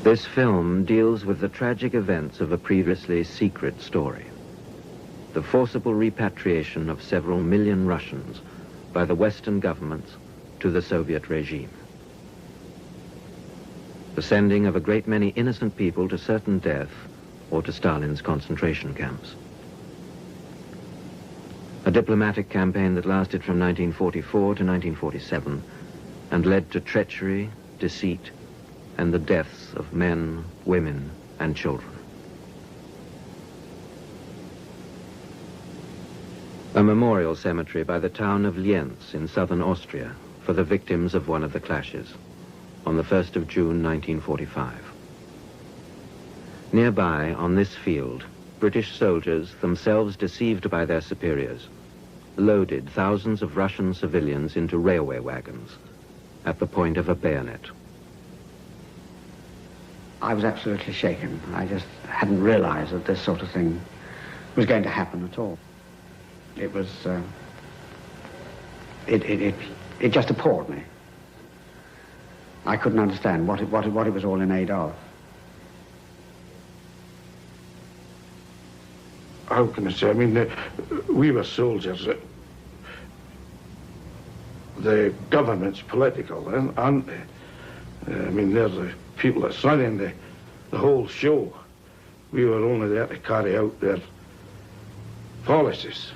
This film deals with the tragic events of a previously secret story. The forcible repatriation of several million Russians by the Western governments to the Soviet regime. The sending of a great many innocent people to certain death or to Stalin's concentration camps. A diplomatic campaign that lasted from 1944 to 1947 and led to treachery, deceit, and the deaths of men, women, and children. A memorial cemetery by the town of Lienz in southern Austria for the victims of one of the clashes on the 1st of June 1945. Nearby, on this field, British soldiers, themselves deceived by their superiors, loaded thousands of Russian civilians into railway wagons at the point of a bayonet. I was absolutely shaken. I just hadn't realized that this sort of thing was going to happen at all. It was, it just appalled me. I couldn't understand what it was all in aid of. How can I say? I mean, we were soldiers. The government's political, aren't they? I mean, they're the people that's running the whole show. We were only there to carry out their policies.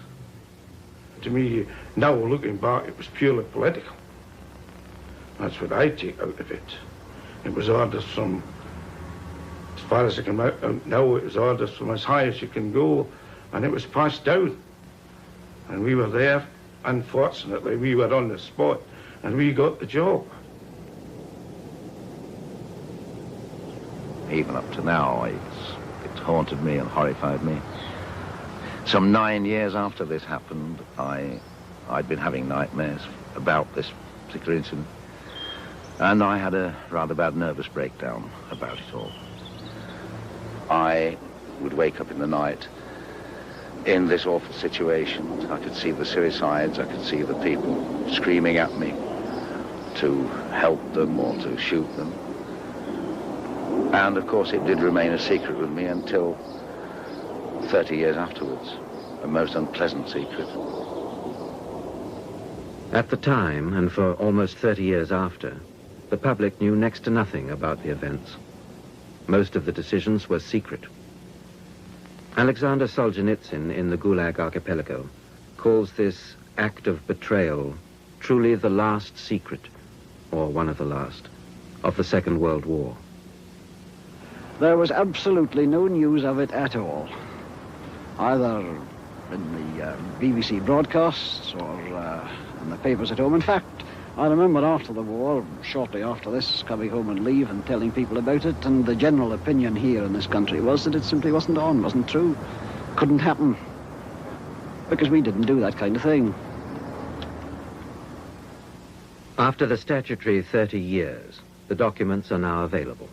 To me, now looking back, it was purely political. That's what I take out of it. It was orders from, as far as I can out now, it was orders from as high as you can go, and it was passed down. And we were there. Unfortunately, we were on the spot, and we got the job. Even up to now, it's haunted me and horrified me. Some 9 years after this happened, I'd been having nightmares about this particular incident, and I had a rather bad nervous breakdown about it all. I would wake up in the night in this awful situation. I could see the suicides, I could see the people screaming at me to help them or to shoot them. And of course it did remain a secret with me until 30 years afterwards, a most unpleasant secret. At the time, and for almost 30 years after, the public knew next to nothing about the events. Most of the decisions were secret. Alexander Solzhenitsyn in the Gulag Archipelago calls this act of betrayal truly the last secret, or one of the last, of the Second World War. There was absolutely no news of it at all, either in the BBC broadcasts or in the papers at home. In fact, I remember after the war, shortly after this, coming home on leave and telling people about it, and the general opinion here in this country was that it simply wasn't on, wasn't true, couldn't happen, because we didn't do that kind of thing. After the statutory 30 years, the documents are now available.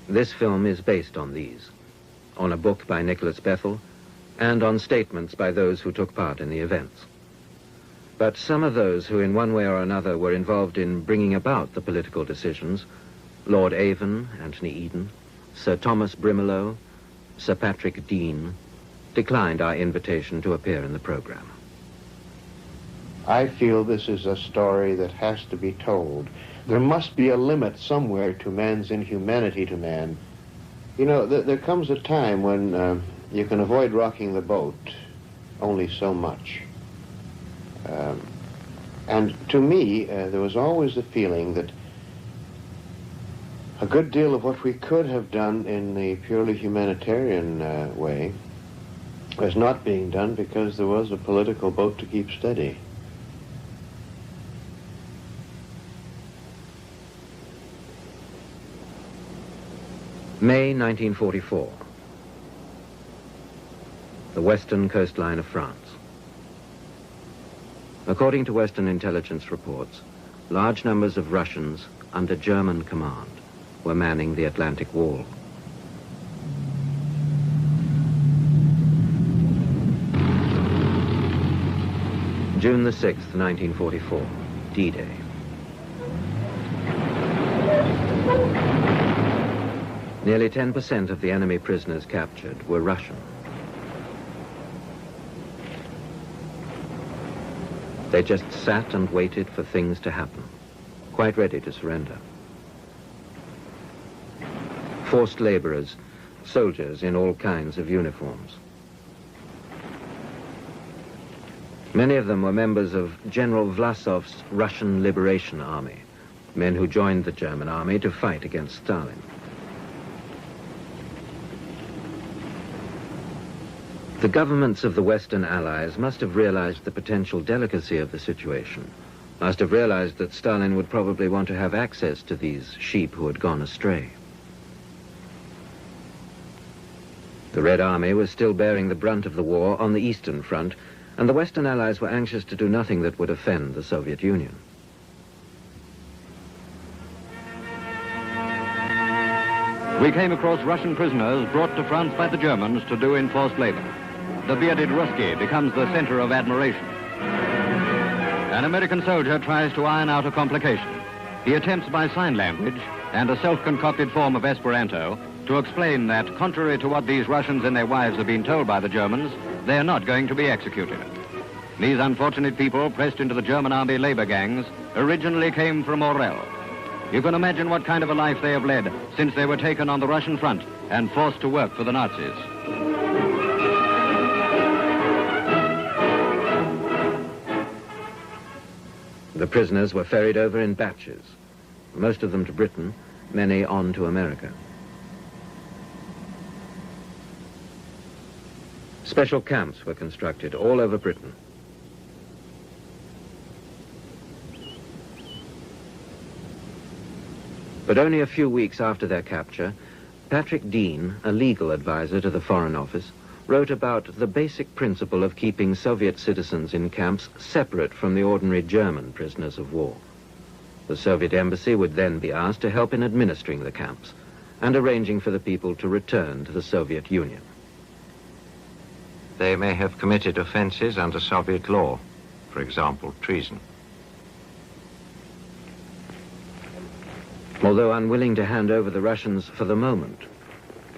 This film is based on these, on a book by Nicholas Bethel, and on statements by those who took part in the events. But some of those who in one way or another were involved in bringing about the political decisions, Lord Avon, Anthony Eden, Sir Thomas Brimelow, Sir Patrick Dean, declined our invitation to appear in the program. I feel this is a story that has to be told. There must be a limit somewhere to man's inhumanity to man. You know, there comes a time when you can avoid rocking the boat only so much. And to me, there was always the feeling that a good deal of what we could have done in the purely humanitarian way was not being done because there was a political boat to keep steady. May 1944. The western coastline of France. According to Western intelligence reports, large numbers of Russians under German command were manning the Atlantic Wall. June the 6th, 1944, D-Day. Nearly 10% of the enemy prisoners captured were Russian. They just sat and waited for things to happen, quite ready to surrender. Forced laborers, soldiers in all kinds of uniforms. Many of them were members of General Vlasov's Russian Liberation Army, men who joined the German army to fight against Stalin. The governments of the Western Allies must have realized the potential delicacy of the situation, must have realized that Stalin would probably want to have access to these sheep who had gone astray. The Red Army was still bearing the brunt of the war on the Eastern Front, and the Western Allies were anxious to do nothing that would offend the Soviet Union. We came across Russian prisoners brought to France by the Germans to do enforced labor. The bearded Ruski becomes the center of admiration. An American soldier tries to iron out a complication. He attempts by sign language and a self-concocted form of Esperanto to explain that, contrary to what these Russians and their wives have been told by the Germans, they are not going to be executed. These unfortunate people, pressed into the German army labor gangs, originally came from Orel. You can imagine what kind of a life they have led since they were taken on the Russian front and forced to work for the Nazis. The prisoners were ferried over in batches, most of them to Britain, many on to America. Special camps were constructed all over Britain. But only a few weeks after their capture, Patrick Dean, a legal advisor to the Foreign Office, wrote about the basic principle of keeping Soviet citizens in camps separate from the ordinary German prisoners of war. The Soviet embassy would then be asked to help in administering the camps and arranging for the people to return to the Soviet Union. They may have committed offenses under Soviet law, for example, treason. Although unwilling to hand over the Russians for the moment,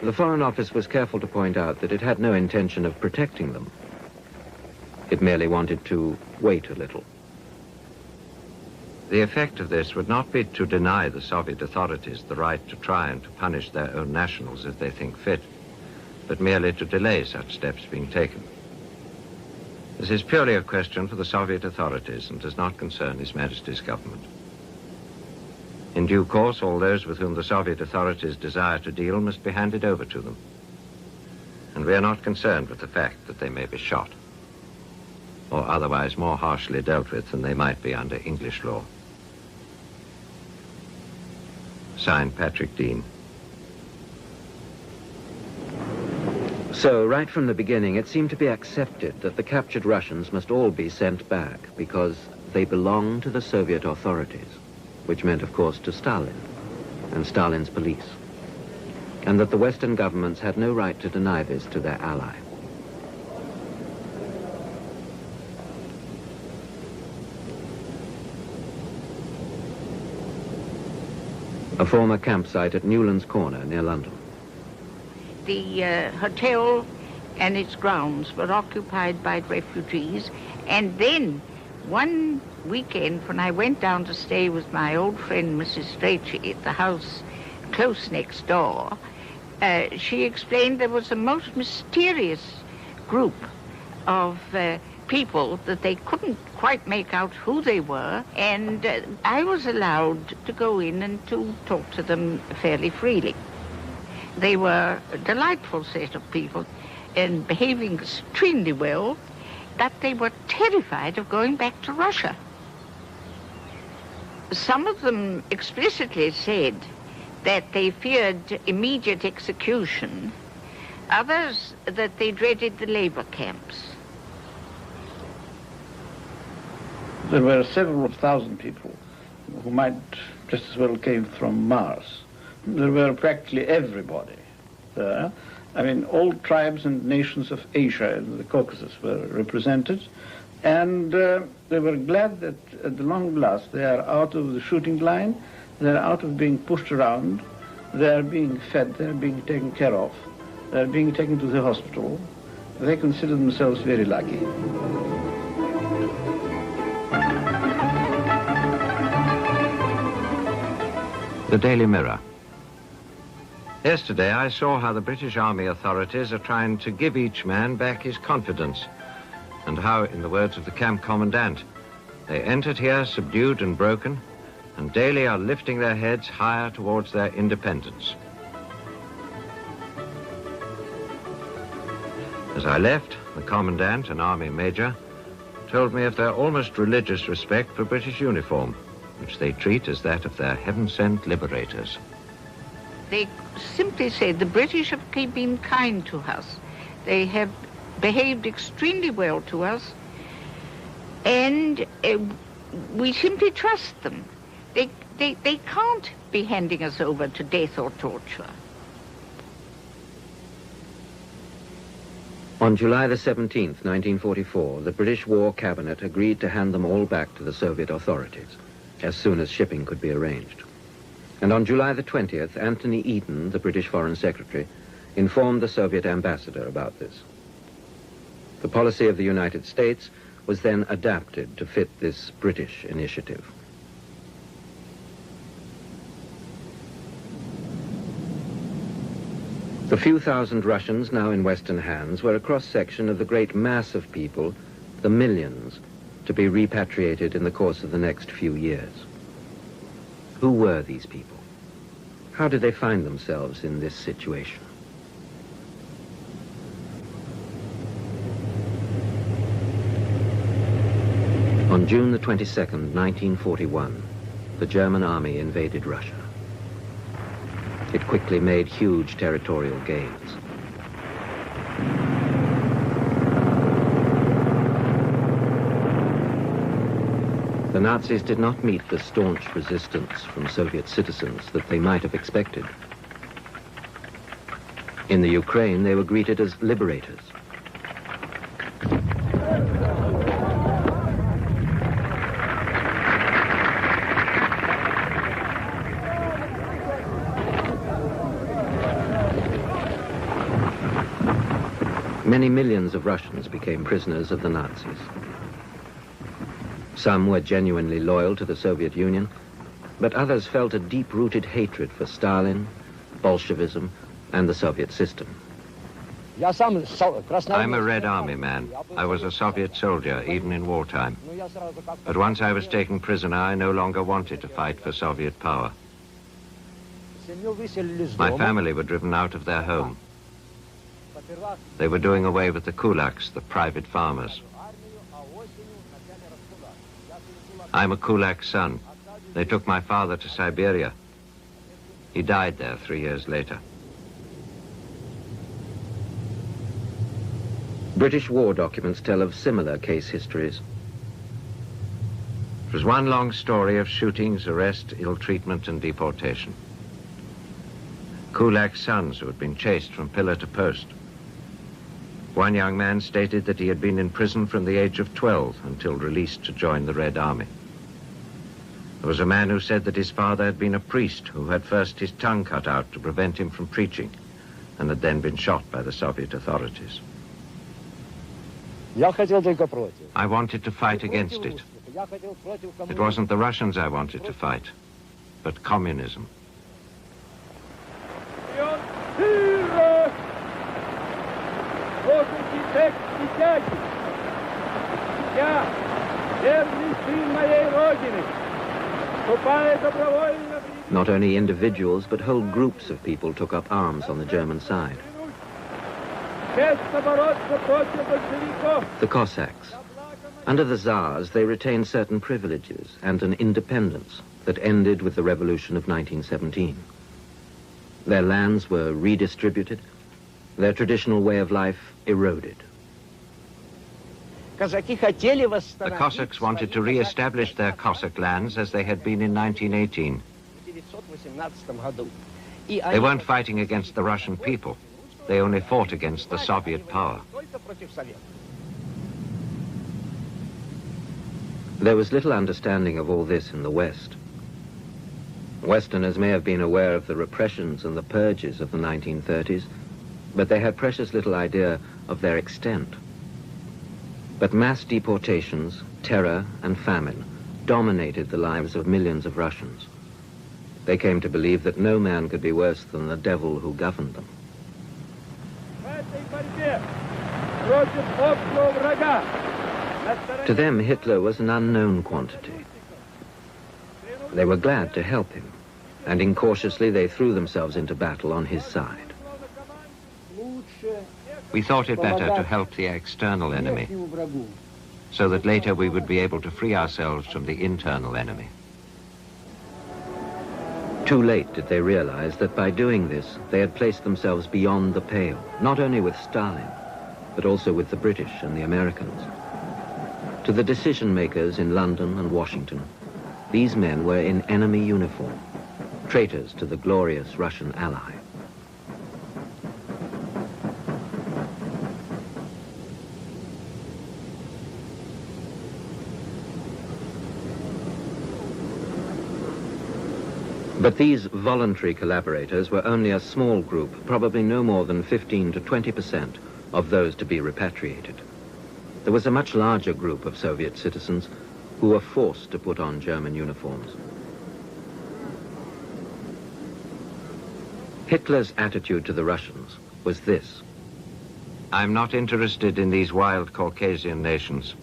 the Foreign Office was careful to point out that it had no intention of protecting them. It merely wanted to wait a little. The effect of this would not be to deny the Soviet authorities the right to try and to punish their own nationals if they think fit, but merely to delay such steps being taken. This is purely a question for the Soviet authorities and does not concern His Majesty's government. In due course, all those with whom the Soviet authorities desire to deal must be handed over to them. And we are not concerned with the fact that they may be shot, or otherwise more harshly dealt with than they might be under English law. Signed, Patrick Dean. So, right from the beginning, it seemed to be accepted that the captured Russians must all be sent back because they belonged to the Soviet authorities, which meant, of course, to Stalin and Stalin's police, and that the Western governments had no right to deny this to their ally. A former campsite at Newlands Corner near London. The hotel and its grounds were occupied by refugees, and then one weekend when I went down to stay with my old friend Mrs. Strachey at the house close next door, she explained there was a most mysterious group of people that they couldn't quite make out who they were, and I was allowed to go in and to talk to them fairly freely. They were a delightful set of people and behaving extremely well, that they were terrified of going back to Russia. Some of them explicitly said that they feared immediate execution, others that they dreaded the labor camps. There were several thousand people who might just as well came from Mars. There were practically everybody there. I mean, all tribes and nations of Asia and the Caucasus were represented, and they were glad that at the long last they are out of the shooting line, they are out of being pushed around, They are being fed, they are being taken care of, they are being taken to the hospital. They consider themselves very lucky. The Daily Mirror. Yesterday I saw how the British Army authorities are trying to give each man back his confidence, and how, in the words of the camp commandant, they entered here subdued and broken, and daily are lifting their heads higher towards their independence. As I left, the commandant, an army major, told me of their almost religious respect for British uniform, which they treat as that of their heaven-sent liberators. They simply say the British have been kind to us. They have behaved extremely well to us, and we simply trust them. They can't be handing us over to death or torture. On July the 17th, 1944, the British War Cabinet agreed to hand them all back to the Soviet authorities as soon as shipping could be arranged. And on July the 20th, Anthony Eden, the British Foreign Secretary, informed the Soviet ambassador about this. The policy of the United States was then adapted to fit this British initiative. The few thousand Russians now in Western hands were a cross-section of the great mass of people, the millions, to be repatriated in the course of the next few years. Who were these people? How did they find themselves in this situation? On June the 22nd, 1941, the German army invaded Russia. It quickly made huge territorial gains. The Nazis did not meet the staunch resistance from Soviet citizens that they might have expected. In the Ukraine, they were greeted as liberators. Many millions of Russians became prisoners of the Nazis. Some were genuinely loyal to the Soviet Union, but others felt a deep-rooted hatred for Stalin, Bolshevism, and the Soviet system. I'm a Red Army man. I was a Soviet soldier, even in wartime. But once I was taken prisoner, I no longer wanted to fight for Soviet power. My family were driven out of their home. They were doing away with the kulaks, the private farmers. I'm a kulak son. They took my father to Siberia. He died there 3 years later. British war documents tell of similar case histories. It was one long story of shootings, arrest, ill treatment, and deportation. Kulak sons who had been chased from pillar to post. One young man stated that he had been in prison from the age of 12 until released to join the Red Army. There was a man who said that his father had been a priest who had first his tongue cut out to prevent him from preaching and had then been shot by the Soviet authorities. I wanted to fight against it. It wasn't the Russians I wanted to fight, but communism. Not only individuals, but whole groups of people took up arms on the German side. The Cossacks. Under the Tsars, they retained certain privileges and an independence that ended with the revolution of 1917. Their lands were redistributed, their traditional way of life eroded. The Cossacks wanted to re-establish their Cossack lands as they had been in 1918. They weren't fighting against the Russian people. They only fought against the Soviet power. There was little understanding of all this in the West. Westerners may have been aware of the repressions and the purges of the 1930s, but they had precious little idea of their extent. But mass deportations, terror, and famine dominated the lives of millions of Russians. They came to believe that no man could be worse than the devil who governed them. To them, Hitler was an unknown quantity. They were glad to help him, and incautiously they threw themselves into battle on his side. We thought it better to help the external enemy, so that later we would be able to free ourselves from the internal enemy. Too late did they realize that by doing this, they had placed themselves beyond the pale, not only with Stalin, but also with the British and the Americans. To the decision makers in London and Washington, these men were in enemy uniform, traitors to the glorious Russian ally. But these voluntary collaborators were only a small group, probably no more than 15 to 20% of those to be repatriated. There was a much larger group of Soviet citizens who were forced to put on German uniforms. Hitler's attitude to the Russians was this: I'm not interested in these wild Caucasian nations.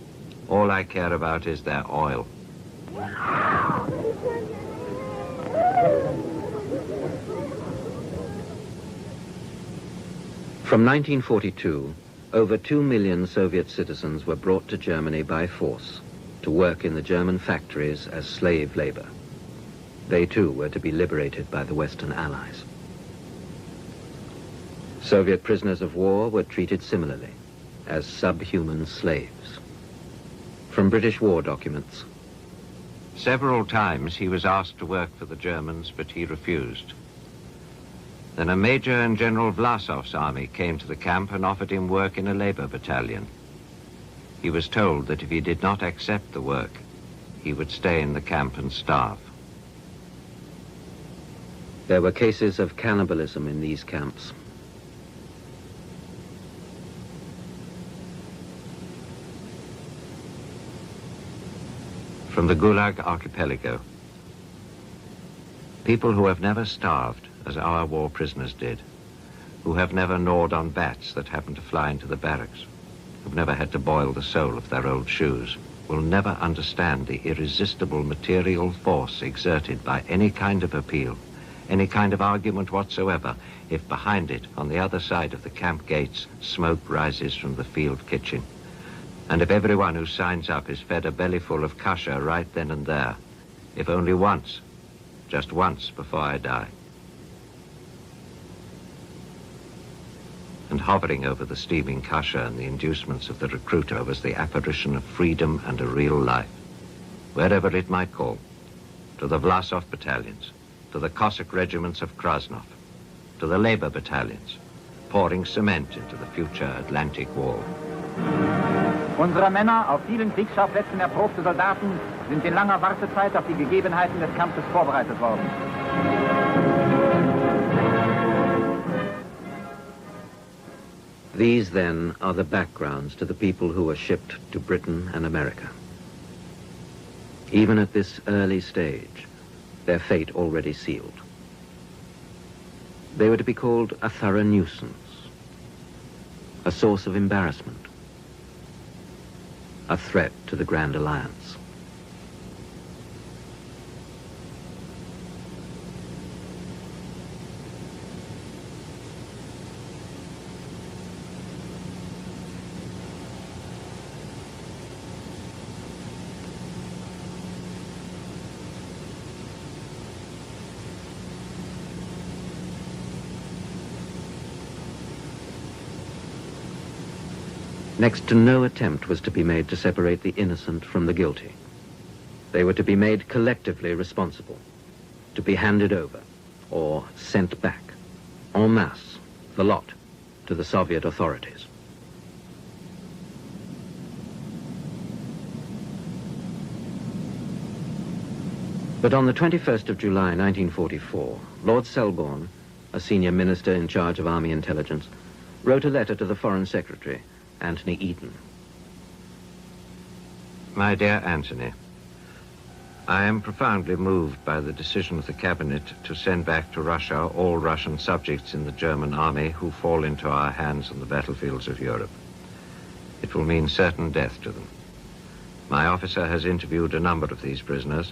All I care about is their oil. From 1942, over 2 million Soviet citizens were brought to Germany by force to work in the German factories as slave labor. They too were to be liberated by the Western Allies. Soviet prisoners of war were treated similarly, as subhuman slaves. From British war documents. Several times he was asked to work for the Germans, but he refused. Then a major in General Vlasov's army came to the camp and offered him work in a labor battalion. He was told that if he did not accept the work, he would stay in the camp and starve. There were cases of cannibalism in these camps. From the Gulag Archipelago. People who have never starved, as our war prisoners did, who have never gnawed on bats that happen to fly into the barracks, who've never had to boil the sole of their old shoes, will never understand the irresistible material force exerted by any kind of appeal, any kind of argument whatsoever, if behind it, on the other side of the camp gates, smoke rises from the field kitchen. And if everyone who signs up is fed a bellyful of kasha right then and there, if only once, just once before I die. And hovering over the steaming kasha and the inducements of the recruiter was the apparition of freedom and a real life, wherever it might call, to the Vlasov battalions, to the Cossack regiments of Krasnov, to the labor battalions, pouring cement into the future Atlantic Wall. Unsere Männer, auf vielen Kriegsschauplätzen erprobte Soldaten, sind in langer Wartezeit auf die Gegebenheiten des Kampfes vorbereitet worden. These, then, are the backgrounds to the people who were shipped to Britain and America. Even at this early stage, their fate already sealed. They were to be called a thorough nuisance, a source of embarrassment, a threat to the Grand Alliance. Next to no attempt was to be made to separate the innocent from the guilty. They were to be made collectively responsible, to be handed over or sent back, en masse, the lot, to the Soviet authorities. But on the 21st of July 1944, Lord Selborne, a senior minister in charge of Army intelligence, wrote a letter to the Foreign Secretary, Anthony Eden. My dear Anthony, I am profoundly moved by the decision of the Cabinet to send back to Russia all Russian subjects in the German army who fall into our hands on the battlefields of Europe. It will mean certain death to them. My officer has interviewed a number of these prisoners,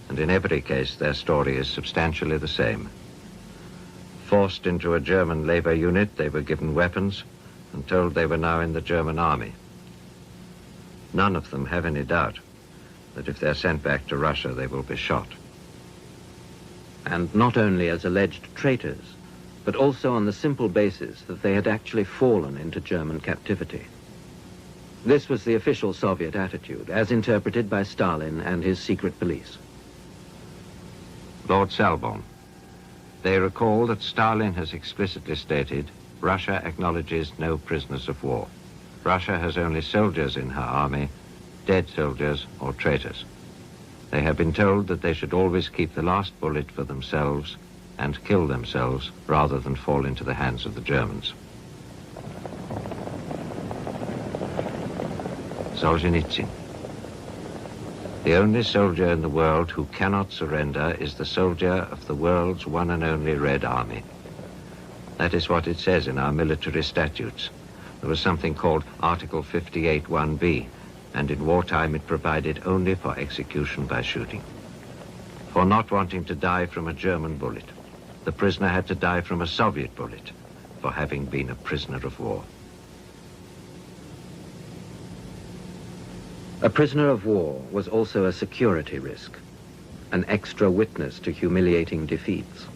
and in every case their story is substantially the same. Forced into a German labor unit, they were given weapons and told they were now in the German army. None of them have any doubt that if they're sent back to Russia, they will be shot. And not only as alleged traitors, but also on the simple basis that they had actually fallen into German captivity. This was the official Soviet attitude, as interpreted by Stalin and his secret police. Lord Selborne, they recall that Stalin has explicitly stated Russia acknowledges no prisoners of war. Russia has only soldiers in her army, dead soldiers or traitors. They have been told that they should always keep the last bullet for themselves and kill themselves rather than fall into the hands of the Germans. Solzhenitsyn. The only soldier in the world who cannot surrender is the soldier of the world's one and only Red Army. That is what it says in our military statutes. There was something called Article 58(1)b, and in wartime it provided only for execution by shooting. For not wanting to die from a German bullet, the prisoner had to die from a Soviet bullet for having been a prisoner of war. A prisoner of war was also a security risk, an extra witness to humiliating defeats,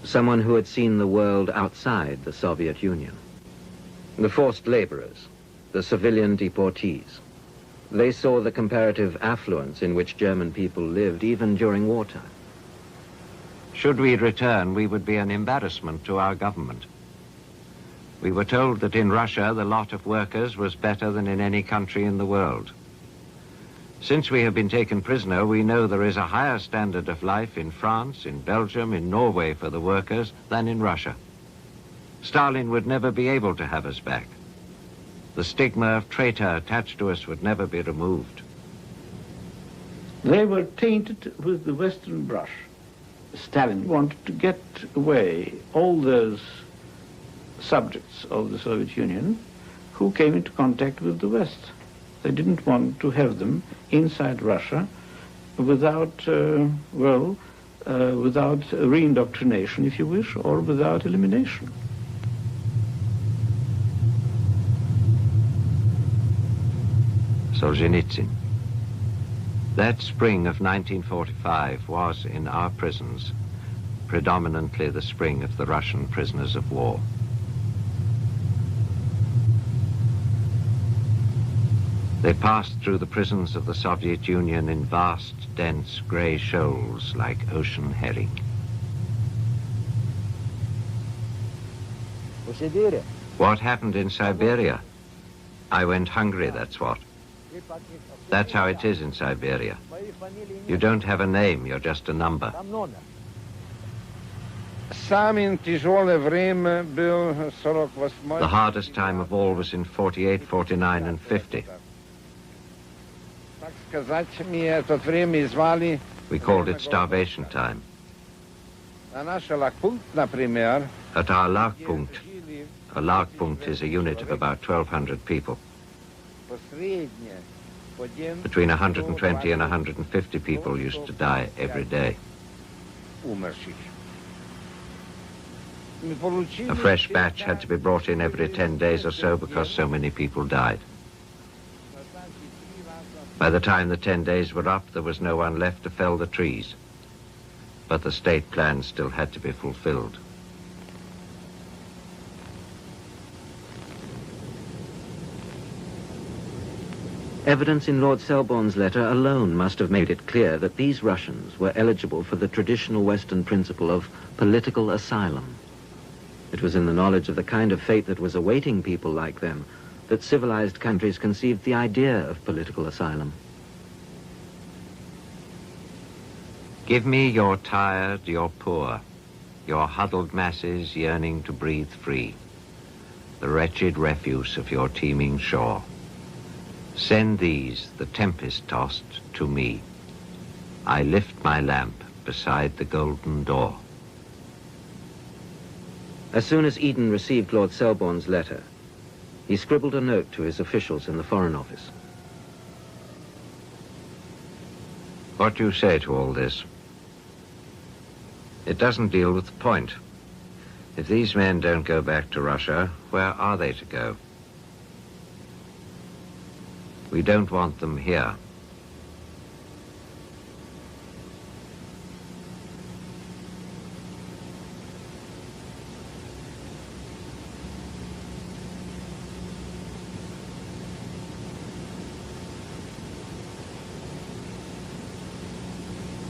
someone who had seen the world outside the Soviet Union. The forced laborers, the civilian deportees, they saw the comparative affluence in which German people lived even during wartime. Should we return, we would be an embarrassment to our government. We were told that in Russia the lot of workers was better than in any country in the world. Since we have been taken prisoner, we know there is a higher standard of life in France, in Belgium, in Norway for the workers than in Russia. Stalin would never be able to have us back. The stigma of traitor attached to us would never be removed. They were tainted with the Western brush. Stalin wanted to get away all those subjects of the Soviet Union who came into contact with the West. They didn't want to have them inside Russia without, without re-indoctrination, if you wish, or without elimination. Solzhenitsyn. That spring of 1945 was, in our prisons, predominantly the spring of the Russian prisoners of war. They passed through the prisons of the Soviet Union in vast, dense, grey shoals like ocean herring. What happened in Siberia? I went hungry, that's what. That's how it is in Siberia. You don't have a name, you're just a number. The hardest time of all was in 48, 49, and 50. We called it starvation time. At our Lagpunkt, a Lagpunkt is a unit of about 1,200 people. Between 120 and 150 people used to die every day. A fresh batch had to be brought in every 10 days or so because so many people died. By the time the 10 days were up, there was no one left to fell the trees. But the state plan still had to be fulfilled. Evidence in Lord Selborne's letter alone must have made it clear that these Russians were eligible for the traditional Western principle of political asylum. It was in the knowledge of the kind of fate that was awaiting people like them that civilized countries conceived the idea of political asylum. Give me your tired, your poor, your huddled masses yearning to breathe free, the wretched refuse of your teeming shore. Send these, the tempest-tossed, to me. I lift my lamp beside the golden door. As soon as Eden received Lord Selborne's letter, he scribbled a note to his officials in the Foreign Office. What do you say to all this? It doesn't deal with the point. If these men don't go back to Russia, where are they to go? We don't want them here.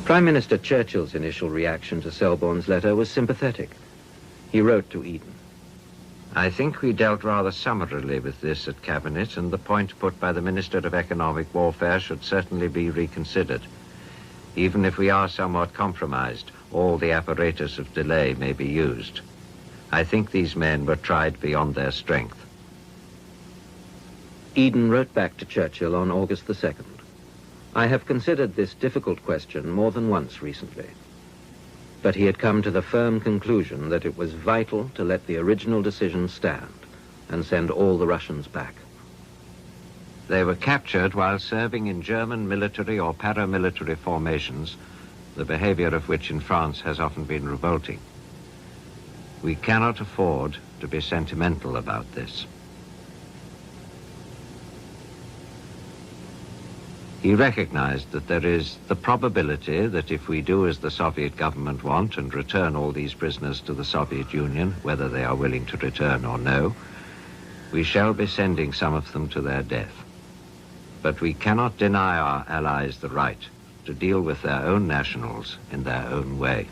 Prime Minister Churchill's initial reaction to Selborne's letter was sympathetic. He wrote to Eden. I think we dealt rather summarily with this at Cabinet, and the point put by the Minister of Economic Warfare should certainly be reconsidered. Even if we are somewhat compromised, all the apparatus of delay may be used. I think these men were tried beyond their strength. Eden wrote back to Churchill on August the 2nd. I have considered this difficult question more than once recently. But he had come to the firm conclusion that it was vital to let the original decision stand and send all the Russians back. They were captured while serving in German military or paramilitary formations, the behavior of which in France has often been revolting. We cannot afford to be sentimental about this. He recognized that there is the probability that if we do as the Soviet government want and return all these prisoners to the Soviet Union, whether they are willing to return or no, we shall be sending some of them to their death. But we cannot deny our allies the right to deal with their own nationals in their own way.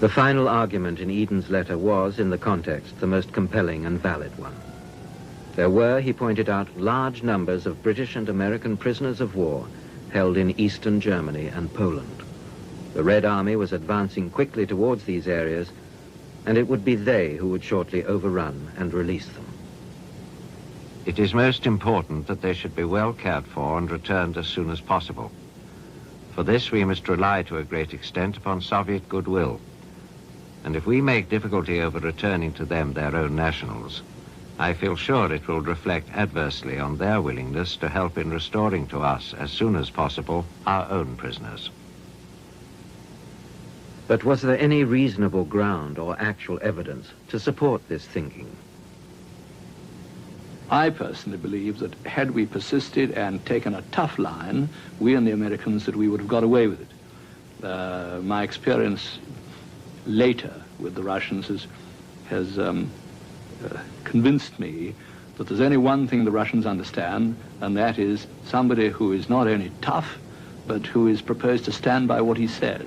The final argument in Eden's letter was, in the context, the most compelling and valid one. There were, he pointed out, large numbers of British and American prisoners of war held in eastern Germany and Poland. The Red Army was advancing quickly towards these areas, and it would be they who would shortly overrun and release them. It is most important that they should be well cared for and returned as soon as possible. For this we must rely to a great extent upon Soviet goodwill. And if we make difficulty over returning to them their own nationals, I feel sure it will reflect adversely on their willingness to help in restoring to us as soon as possible our own prisoners. But was there any reasonable ground or actual evidence to support this thinking? I personally believe that had we persisted and taken a tough line, we and the Americans, that we would have got away with it. My experience later with the Russians has convinced me that there's only one thing the Russians understand, and that is somebody who is not only tough, but who is prepared to stand by what he says.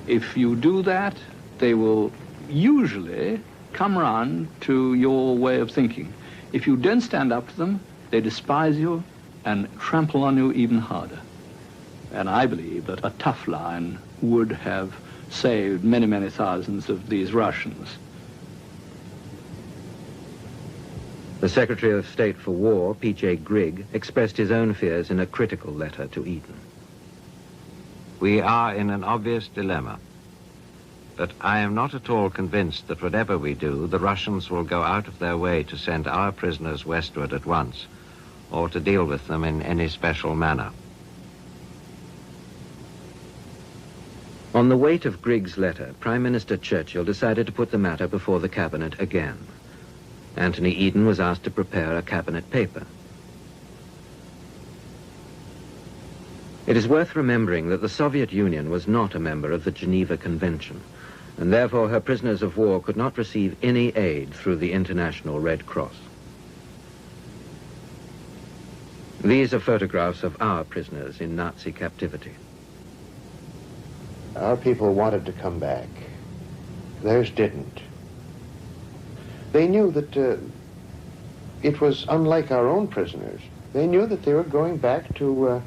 If you do that, they will usually come around to your way of thinking. If you don't stand up to them, they despise you and trample on you even harder. And I believe that a tough line would have saved many, many thousands of these Russians. The Secretary of State for War, P.J. Grigg, expressed his own fears in a critical letter to Eden. We are in an obvious dilemma, but I am not at all convinced that whatever we do, the Russians will go out of their way to send our prisoners westward at once, or to deal with them in any special manner. On the weight of Grigg's letter, Prime Minister Churchill decided to put the matter before the Cabinet again. Anthony Eden was asked to prepare a Cabinet paper. It is worth remembering that the Soviet Union was not a member of the Geneva Convention, and therefore her prisoners of war could not receive any aid through the International Red Cross. These are photographs of our prisoners in Nazi captivity. Our people wanted to come back. Theirs didn't. They knew that it was unlike our own prisoners. They knew that they were going back to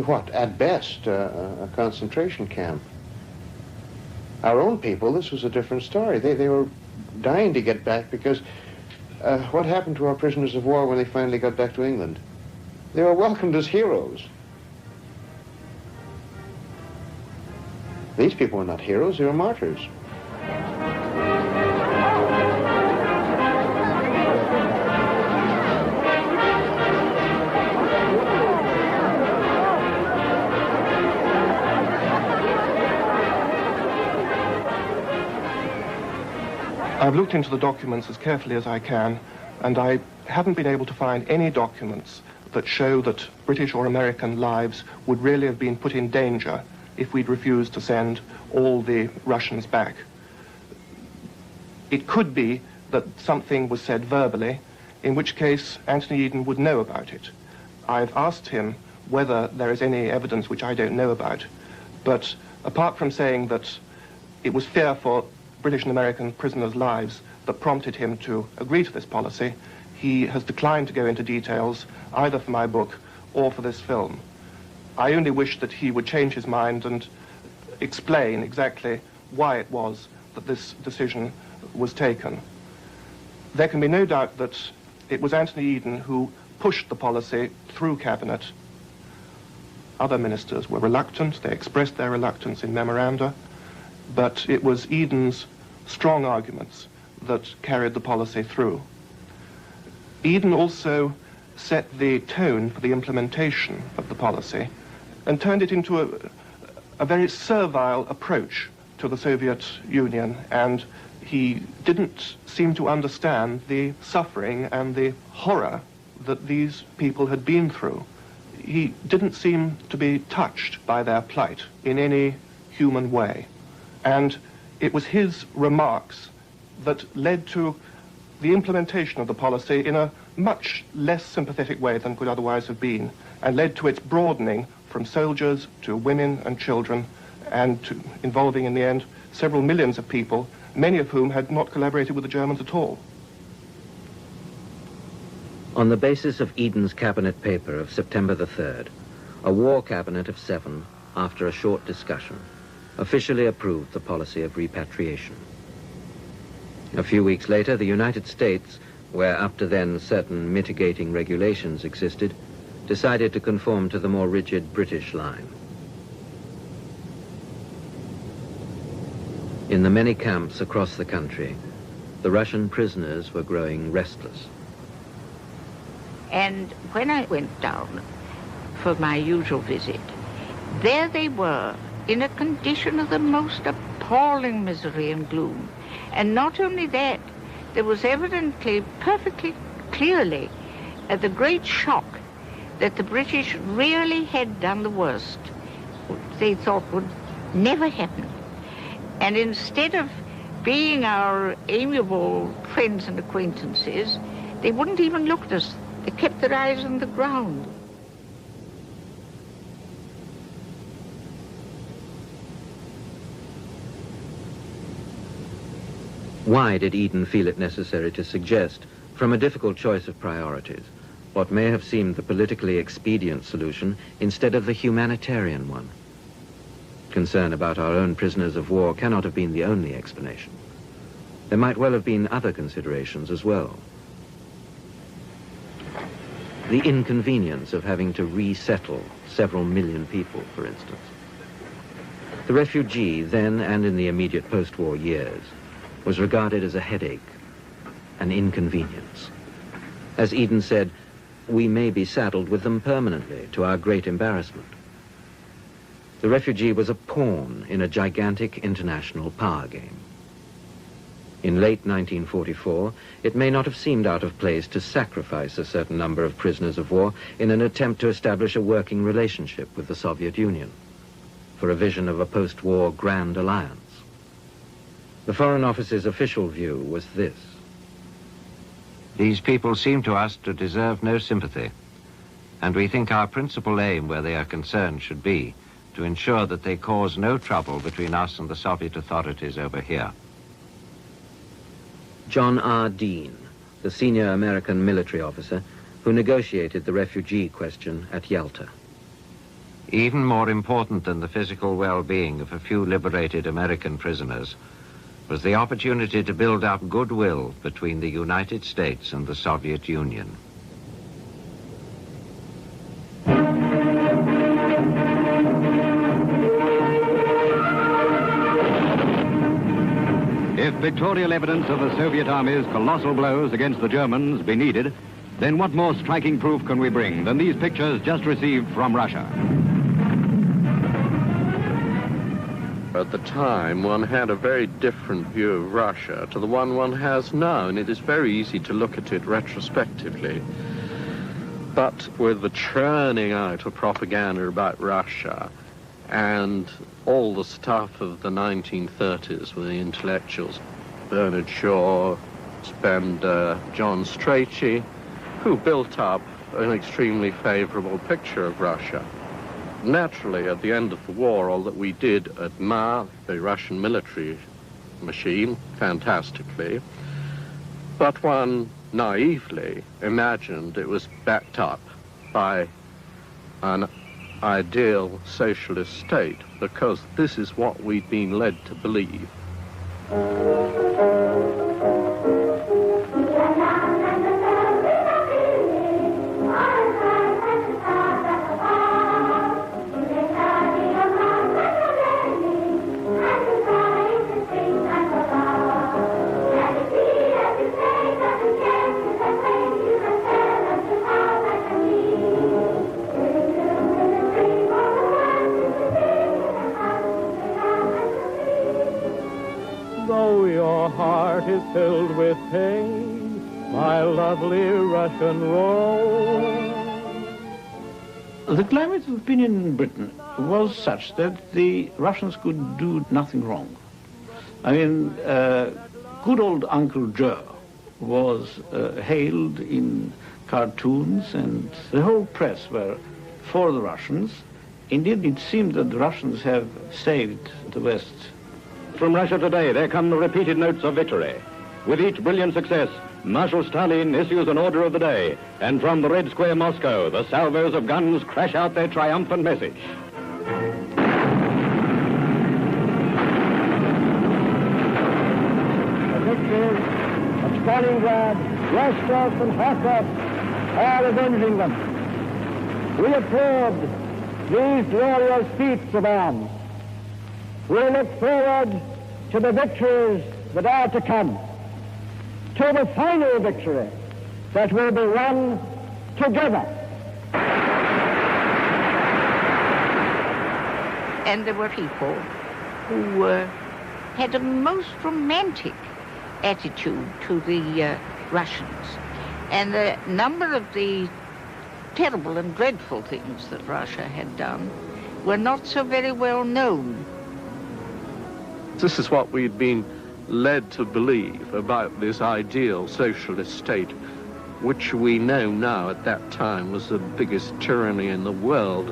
what? At best, a concentration camp. Our own people, this was a different story. They were dying to get back because what happened to our prisoners of war when they finally got back to England? They were welcomed as heroes. These people were not heroes, they were martyrs. I've looked into the documents as carefully as I can, and I haven't been able to find any documents that show that British or American lives would really have been put in danger if we'd refused to send all the Russians back. It could be that something was said verbally, in which case Anthony Eden would know about it. I've asked him whether there is any evidence which I don't know about, but apart from saying that it was fear for British and American prisoners' lives that prompted him to agree to this policy, he has declined to go into details either for my book or for this film. I only wish that he would change his mind and explain exactly why it was that this decision was taken. There can be no doubt that it was Anthony Eden who pushed the policy through Cabinet. Other ministers were reluctant, they expressed their reluctance in memoranda, but it was Eden's strong arguments that carried the policy through. Eden also set the tone for the implementation of the policy and turned it into a very servile approach to the Soviet Union, and he didn't seem to understand the suffering and the horror that these people had been through. He didn't seem to be touched by their plight in any human way. And it was his remarks that led to the implementation of the policy in a much less sympathetic way than could otherwise have been, and led to its broadening from soldiers to women and children, and to involving in the end several millions of people, many of whom had not collaborated with the Germans at all. On the basis of Eden's cabinet paper of September the 3rd, a war cabinet of 7, after a short discussion, officially approved the policy of repatriation. A few weeks later, the United States, where up to then certain mitigating regulations existed, decided to conform to the more rigid British line. In the many camps across the country, the Russian prisoners were growing restless. And when I went down for my usual visit, there they were in a condition of the most appalling misery and gloom. And not only that, there was evidently, perfectly clearly, the great shock that the British really had done the worst, which they thought would never happen. And instead of being our amiable friends and acquaintances, they wouldn't even look at us. They kept their eyes on the ground. Why did Eden feel it necessary to suggest, from a difficult choice of priorities, what may have seemed the politically expedient solution instead of the humanitarian one? Concern about our own prisoners of war cannot have been the only explanation. There might well have been other considerations as well. The inconvenience of having to resettle several million people, for instance. The refugee, then and in the immediate post-war years, was regarded as a headache, an inconvenience. As Eden said, we may be saddled with them permanently, to our great embarrassment. The refugee was a pawn in a gigantic international power game. In late 1944, it may not have seemed out of place to sacrifice a certain number of prisoners of war in an attempt to establish a working relationship with the Soviet Union, for a vision of a post-war Grand Alliance. The Foreign Office's official view was this. These people seem to us to deserve no sympathy, and we think our principal aim where they are concerned should be to ensure that they cause no trouble between us and the Soviet authorities over here. John R. Dean, the senior American military officer who negotiated the refugee question at Yalta. Even more important than the physical well-being of a few liberated American prisoners was the opportunity to build up goodwill between the United States and the Soviet Union. If pictorial evidence of the Soviet Army's colossal blows against the Germans be needed, then what more striking proof can we bring than these pictures just received from Russia? At the time, one had a very different view of Russia to the one has now, and it is very easy to look at it retrospectively. But with the churning out of propaganda about Russia and all the stuff of the 1930s with the intellectuals, Bernard Shaw, Spender, John Strachey, who built up an extremely favorable picture of Russia. Naturally, at the end of the war, all that we did admire the Russian military machine fantastically, but one naively imagined it was backed up by an ideal socialist state, because this is what we'd been led to believe. Though your heart is filled with pain, my lovely Russian rose. The climate of opinion in Britain was such that the Russians could do nothing wrong. I mean, good old Uncle Joe was hailed in cartoons, and the whole press were for the Russians. Indeed, it seemed that the Russians have saved the West. From Russia today, there come the repeated notes of victory. With each brilliant success, Marshal Stalin issues an order of the day, and from the Red Square, Moscow, the salvos of guns crash out their triumphant message. The victories of Stalingrad, Rostov, and Kharkov are avenging them. We applaud these glorious feats of arms. We look forward to the victories that are to come, to the final victory that will be won together. And there were people who had a most romantic attitude to the Russians. And the number of the terrible and dreadful things that Russia had done were not so very well known. This is what we'd been led to believe about this ideal socialist state, which we know now at that time was the biggest tyranny in the world,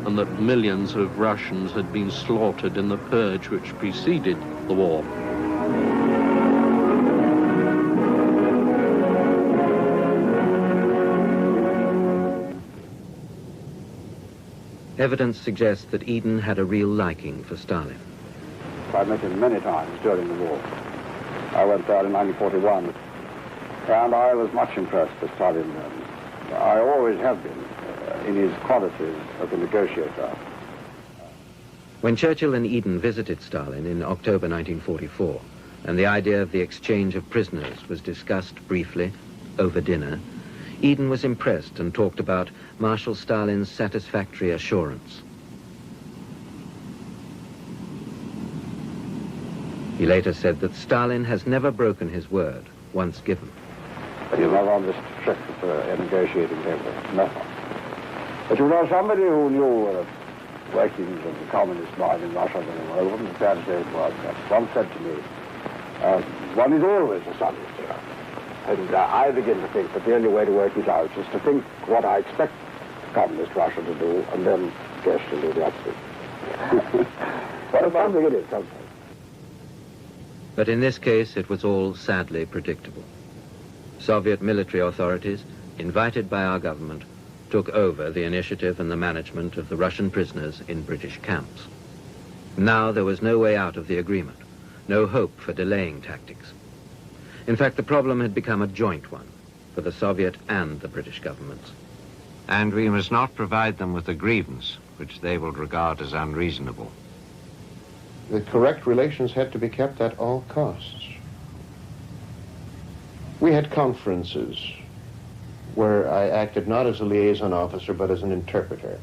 and that millions of Russians had been slaughtered in the purge which preceded the war. Evidence suggests that Eden had a real liking for Stalin. I met him many times during the war. I went there in 1941, and I was much impressed with Stalin. I always have been in his qualities as a negotiator. When Churchill and Eden visited Stalin in October 1944, and the idea of the exchange of prisoners was discussed briefly over dinner, Eden was impressed and talked about Marshal Stalin's satisfactory assurance. He later said that Stalin has never broken his word, once given. He's not on this trick of a negotiating table, never. But you know, somebody who knew workings of the communist mind in Russia very well wouldn't dare to say it was. One said to me, one is always a subject here. And I begin to think that the only way to work it out is to think what I expect communist Russia to do, and then guess to do the opposite. What a something it is sometimes. But in this case, it was all sadly predictable. Soviet military authorities, invited by our government, took over the initiative and the management of the Russian prisoners in British camps. Now there was no way out of the agreement, no hope for delaying tactics. In fact, the problem had become a joint one for the Soviet and the British governments. And we must not provide them with a grievance which they will regard as unreasonable. The correct relations had to be kept at all costs. We had conferences where I acted not as a liaison officer but as an interpreter.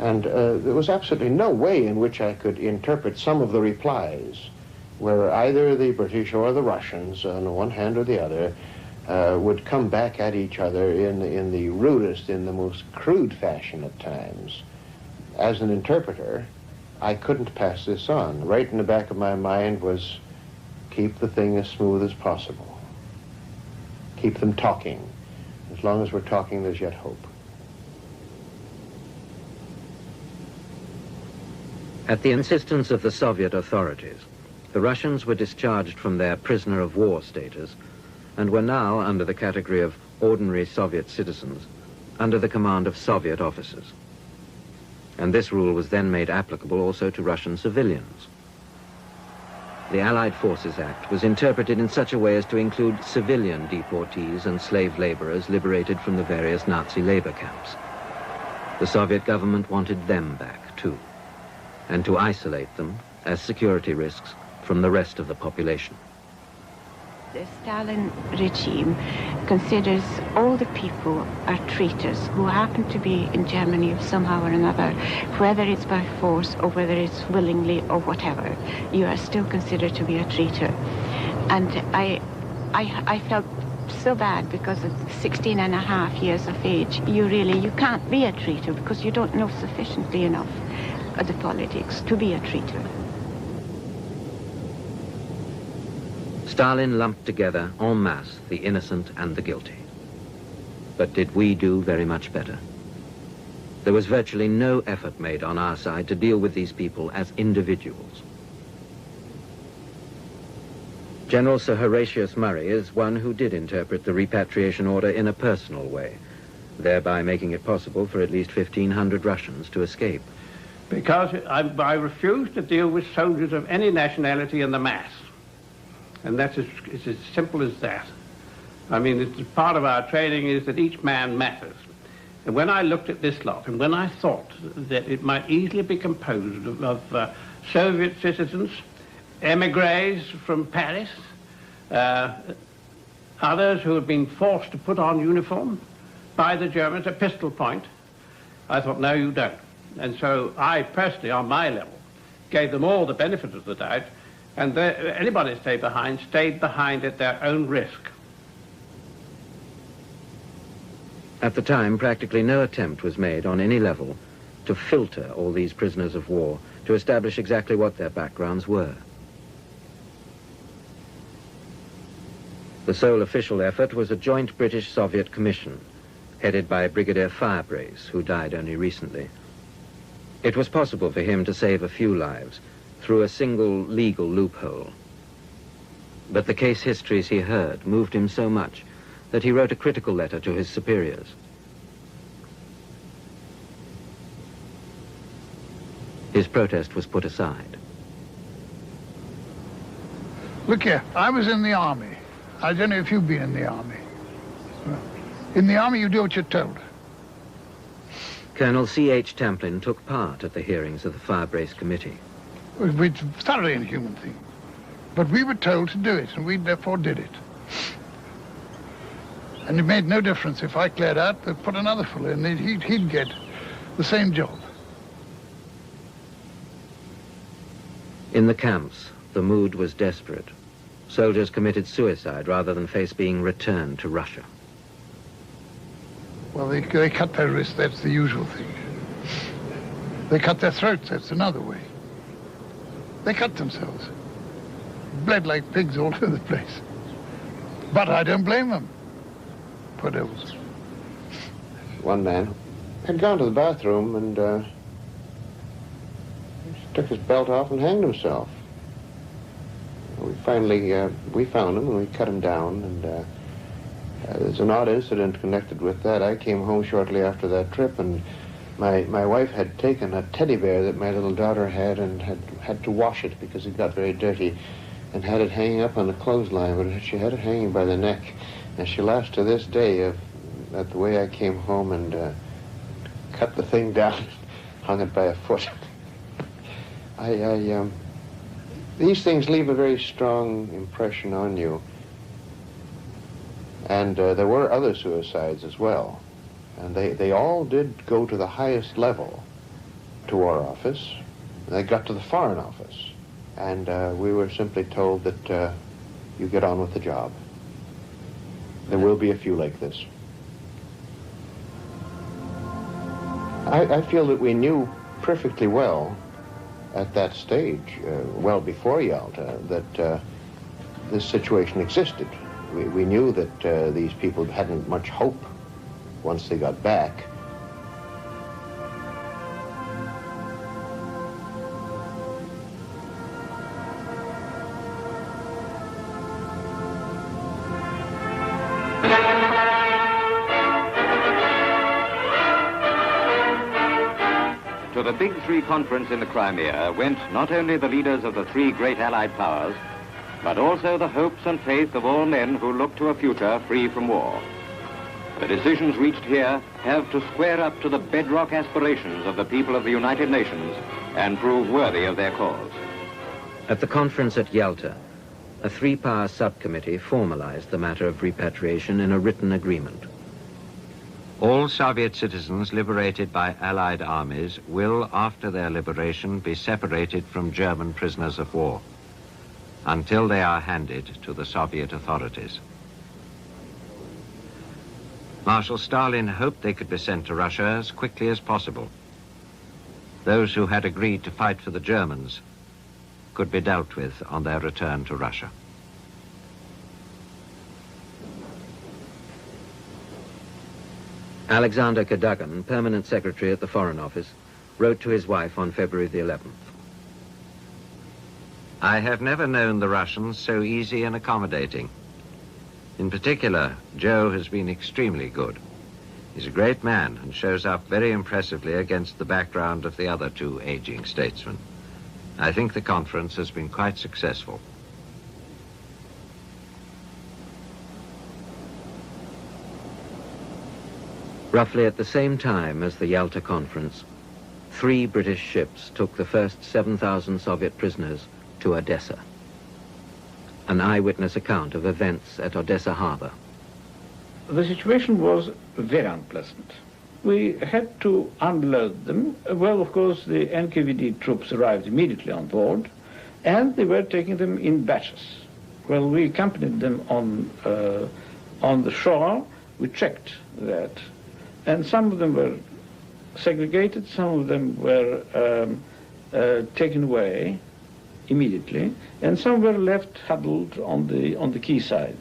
And there was absolutely no way in which I could interpret some of the replies where either the British or the Russians, on one hand or the other, would come back at each other in the rudest, in the most crude fashion at times. As an interpreter, I couldn't pass this on. Right in the back of my mind was, keep the thing as smooth as possible. Keep them talking. As long as we're talking, there's yet hope. At the insistence of the Soviet authorities, the Russians were discharged from their prisoner of war status and were now under the category of ordinary Soviet citizens under the command of Soviet officers. And this rule was then made applicable also to Russian civilians. The Allied Forces Act was interpreted in such a way as to include civilian deportees and slave laborers liberated from the various Nazi labor camps. The Soviet government wanted them back too, and to isolate them as security risks from the rest of the population. The Stalin regime considers all the people are traitors who happen to be in Germany somehow or another, whether it's by force or whether it's willingly or whatever. You are still considered to be a traitor. And I felt so bad because at 16 and a half years of age, you can't be a traitor because you don't know sufficiently enough of the politics to be a traitor. Stalin lumped together en masse the innocent and the guilty. But did we do very much better? There was virtually no effort made on our side to deal with these people as individuals. General Sir Horatius Murray is one who did interpret the repatriation order in a personal way, thereby making it possible for at least 1,500 Russians to escape. Because I refuse to deal with soldiers of any nationality in the mass. And it's as simple as that. I mean, part of our training is that each man matters. And when I looked at this lot, and when I thought that it might easily be composed of Soviet citizens, emigres from Paris, others who had been forced to put on uniform by the Germans at pistol point, I thought, no, you don't. And so I personally, on my level, gave them all the benefit of the doubt, and anybody stayed behind at their own risk. At the time, practically no attempt was made on any level to filter all these prisoners of war, to establish exactly what their backgrounds were. The sole official effort was a joint British-Soviet commission, headed by Brigadier Firebrace, who died only recently. It was possible for him to save a few lives through a single legal loophole. But the case histories he heard moved him so much that he wrote a critical letter to his superiors. His protest was put aside. Look here, I was in the army. I don't know if you've been in the army. In the army, you do what you're told. Colonel C.H. Tamplin took part at the hearings of the Firebrace Committee. It's a thoroughly inhuman thing. But we were told to do it, and we therefore did it. And it made no difference if I cleared out, they'd put another fellow in, he'd get the same job. In the camps, the mood was desperate. Soldiers committed suicide rather than face being returned to Russia. Well, they cut their wrists, that's the usual thing. They cut their throats, that's another way. They cut themselves. Bled like pigs all over the place. But I don't blame them. Poor devils. One man had gone to the bathroom and took his belt off and hanged himself. We finally, we found him and we cut him down, and There's an odd incident connected with that. I came home shortly after that trip, and my wife had taken a teddy bear that my little daughter had and had to wash it because it got very dirty, and had it hanging up on the clothesline, but she had it hanging by the neck. And she laughs to this day at the way I came home and cut the thing down, hung it by a foot. These things leave a very strong impression on you. And there were other suicides as well. And they all did go to the highest level to War Office. They got to the Foreign Office. And we were simply told that you get on with the job. There will be a few like this. I feel that we knew perfectly well at that stage, well before Yalta, that this situation existed. We knew that these people hadn't much hope once they got back. To the Big Three conference in the Crimea went not only the leaders of the three great Allied powers, but also the hopes and faith of all men who look to a future free from war. The decisions reached here have to square up to the bedrock aspirations of the people of the United Nations and prove worthy of their cause. At the conference at Yalta, a three-power subcommittee formalized the matter of repatriation in a written agreement. All Soviet citizens liberated by Allied armies will, after their liberation, be separated from German prisoners of war until they are handed to the Soviet authorities. Marshal Stalin hoped they could be sent to Russia as quickly as possible. Those who had agreed to fight for the Germans could be dealt with on their return to Russia. Alexander Cadogan, permanent secretary at the Foreign Office, wrote to his wife on February the 11th. I have never known the Russians so easy and accommodating. In particular, Joe has been extremely good. He's a great man and shows up very impressively against the background of the other two aging statesmen. I think the conference has been quite successful. Roughly at the same time as the Yalta Conference, 3 British ships took the first 7,000 Soviet prisoners to Odessa. An eyewitness account of events at Odessa harbor. The situation was very unpleasant. We had to unload them. Well, of course, the NKVD troops arrived immediately on board, and they were taking them in batches. Well, we accompanied them on the shore. We checked that. And some of them were segregated, some of them were taken away immediately, and some were left huddled on the quayside.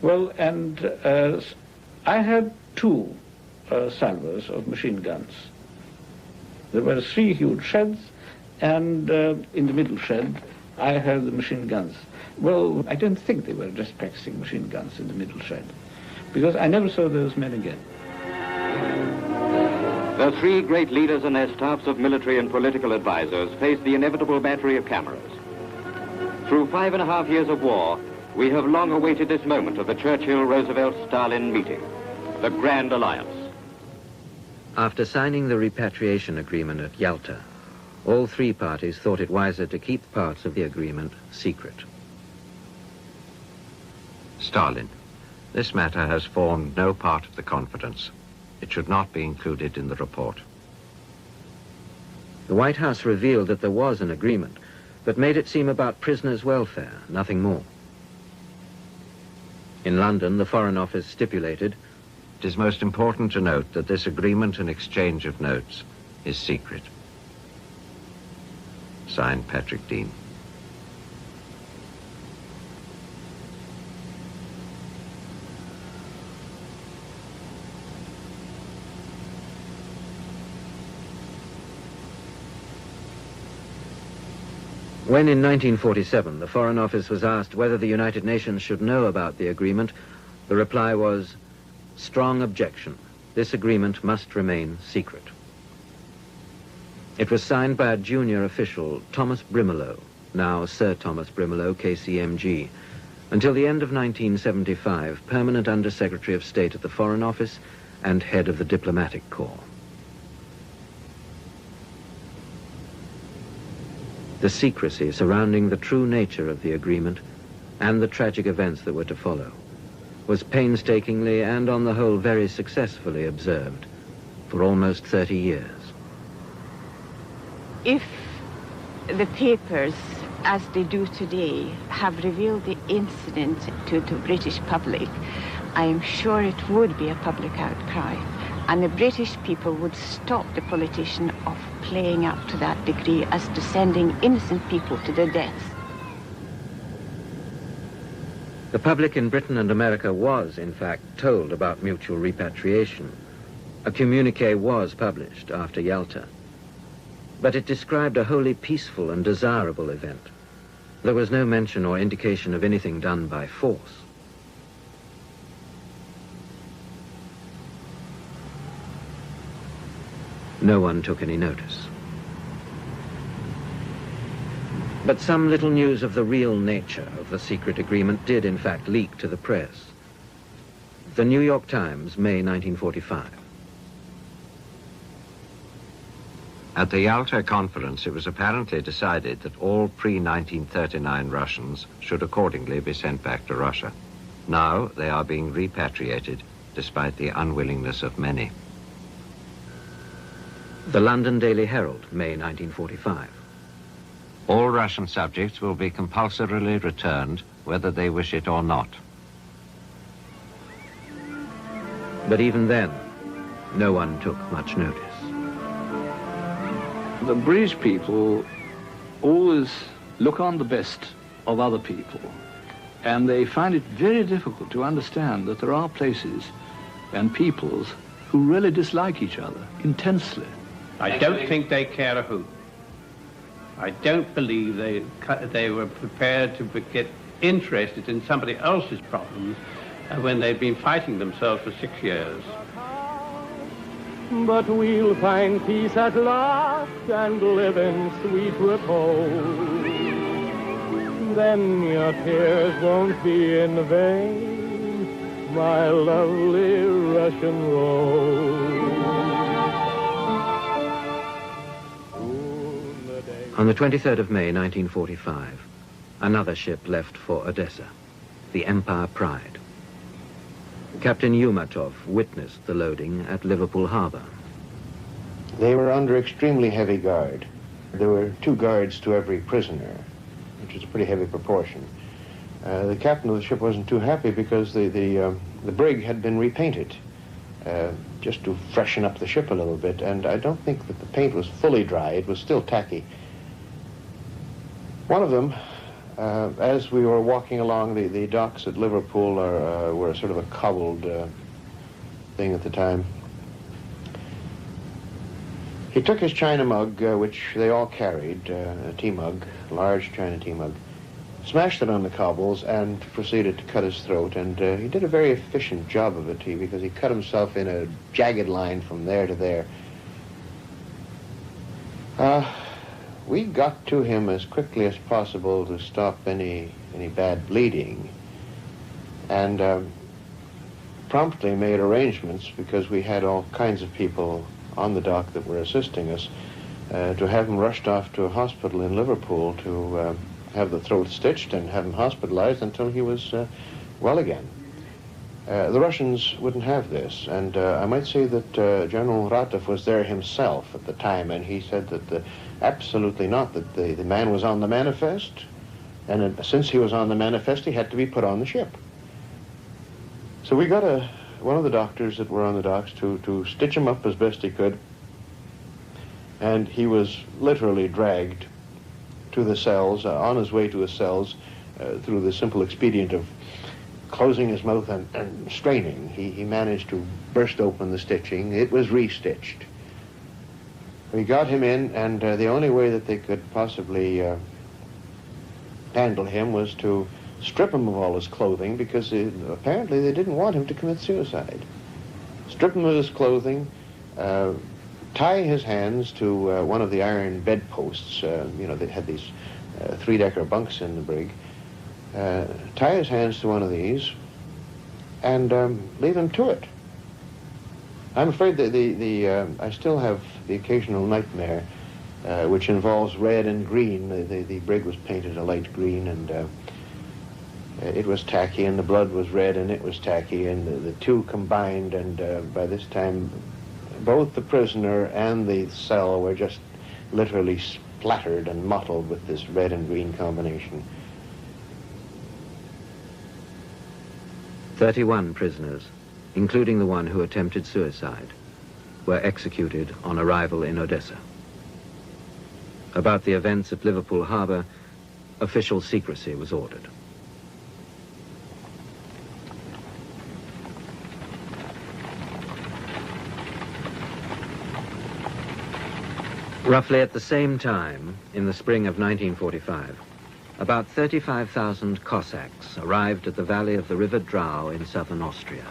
Well, and I had 2 salvos of machine guns. There were 3 huge sheds, and in the middle shed, I had the machine guns. Well, I don't think they were just practicing machine guns in the middle shed, because I never saw those men again. The 3 great leaders and their staffs of military and political advisors faced the inevitable battery of cameras. Through 5.5 years of war, we have long awaited this moment of the Churchill-Roosevelt-Stalin meeting, the Grand Alliance. After signing the repatriation agreement at Yalta, all 3 parties thought it wiser to keep parts of the agreement secret. Stalin, this matter has formed no part of the confidence. It should not be included in the report. The White House revealed that there was an agreement, but made it seem about prisoners' welfare, nothing more. In London, the Foreign Office stipulated, it is most important to note that this agreement and exchange of notes is secret. Signed, Patrick Dean. When in 1947 the Foreign Office was asked whether the United Nations should know about the agreement, The reply was, "Strong objection. This agreement must remain secret." It was signed by a junior official, Thomas Brimelow, now Sir Thomas Brimelow, KCMG, until the end of 1975, Permanent Under-Secretary of State at the Foreign Office and head of the Diplomatic Corps. The secrecy surrounding the true nature of the agreement and the tragic events that were to follow was painstakingly and on the whole very successfully observed for almost 30 years. If the papers, as they do today, have revealed the incident to the British public, I am sure it would be a public outcry, and the British people would stop the politician of playing up to that degree as to sending innocent people to their deaths. The public in Britain and America was, in fact, told about mutual repatriation. A communique was published after Yalta, but it described a wholly peaceful and desirable event. There was no mention or indication of anything done by force. No one took any notice. But some little news of the real nature of the secret agreement did in fact leak to the press. The New York Times, May 1945. At the Yalta Conference, it was apparently decided that all pre-1939 Russians should accordingly be sent back to Russia. Now they are being repatriated, despite the unwillingness of many. The London Daily Herald, May 1945. All Russian subjects will be compulsorily returned, whether they wish it or not. But even then, no one took much notice. The British people always look on the best of other people, and they find it very difficult to understand that there are places and peoples who really dislike each other intensely. I don't think they care a hoot. I don't believe they were prepared to get interested in somebody else's problems when they'd been fighting themselves for 6 years. But we'll find peace at last and live in sweet repose. Then your tears won't be in vain, my lovely Russian rose. On the 23rd of May, 1945, another ship left for Odessa, the Empire Pride. Captain Yumatov witnessed the loading at Liverpool Harbour. They were under extremely heavy guard. There were 2 guards to every prisoner, which is a pretty heavy proportion. The captain of the ship wasn't too happy because the brig had been repainted just to freshen up the ship a little bit, and I don't think that the paint was fully dry. It was still tacky. One of them, as we were walking along the docks at Liverpool, were sort of a cobbled thing at the time. He took his china mug, which they all carried, a tea mug, a large china tea mug, smashed it on the cobbles and proceeded to cut his throat, and he did a very efficient job of it, because he cut himself in a jagged line from there to there. We got to him as quickly as possible to stop any bad bleeding, and promptly made arrangements, because we had all kinds of people on the dock that were assisting us, to have him rushed off to a hospital in Liverpool to have the throat stitched and have him hospitalized until he was well again. The Russians wouldn't have this, and I might say that General Ratov was there himself at the time, and he said that absolutely not, that the man was on the manifest, and since he was on the manifest, he had to be put on the ship. So we got one of the doctors that were on the docks to stitch him up as best he could, and he was literally dragged to the cells, on his way to his cells, through the simple expedient of closing his mouth and straining. He managed to burst open the stitching. It was restitched. We got him in, and the only way that they could possibly handle him was to strip him of all his clothing because apparently they didn't want him to commit suicide. Strip him of his clothing, tie his hands to one of the iron bedposts. You know, they had these three-decker bunks in the brig. Tie his hands to one of these and leave him to it. I'm afraid that I still have the occasional nightmare which involves red and green. The brig was painted a light green, and it was tacky, and the blood was red, and it was tacky, and the two combined, and by this time both the prisoner and the cell were just literally splattered and mottled with this red and green combination. 31 prisoners, including the one who attempted suicide, were executed on arrival in Odessa. About the events at Liverpool Harbour, official secrecy was ordered. Roughly at the same time, in the spring of 1945, about 35,000 Cossacks arrived at the valley of the River Drau in southern Austria.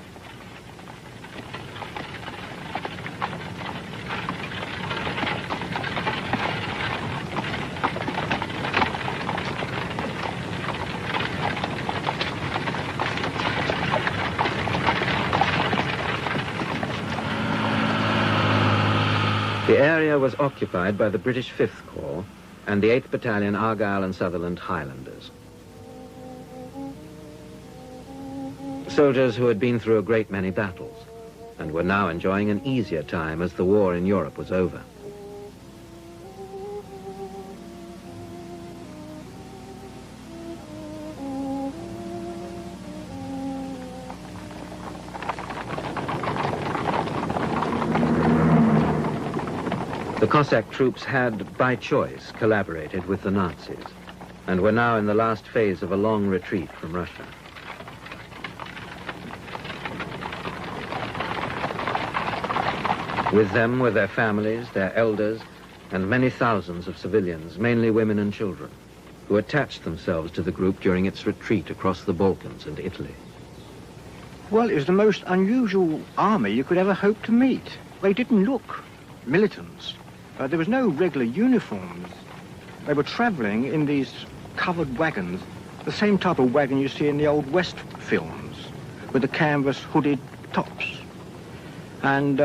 The area was occupied by the British 5th Corps and the 8th Battalion Argyll and Sutherland Highlanders. Soldiers who had been through a great many battles and were now enjoying an easier time as the war in Europe was over. The Cossack troops had, by choice, collaborated with the Nazis and were now in the last phase of a long retreat from Russia. With them were their families, their elders, and many thousands of civilians, mainly women and children, who attached themselves to the group during its retreat across the Balkans and Italy. Well, it was the most unusual army you could ever hope to meet. They didn't look militants. There was no regular uniforms. They were traveling in these covered wagons, the same type of wagon you see in the old West films, with the canvas hooded tops. And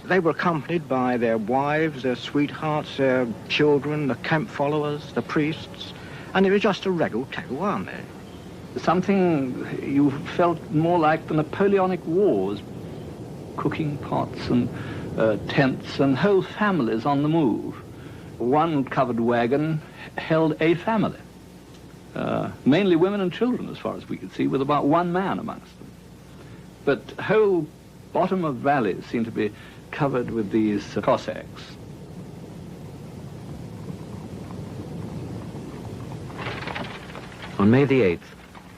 they were accompanied by their wives, their sweethearts, their children, the camp followers, the priests, and it was just a raggle-taggle army. Something you felt more like the Napoleonic Wars, cooking pots and tents and whole families on the move. One covered wagon held a family, mainly women and children as far as we could see, with about one man amongst them. But whole bottom of valleys seemed to be covered with these Cossacks. On May the 8th,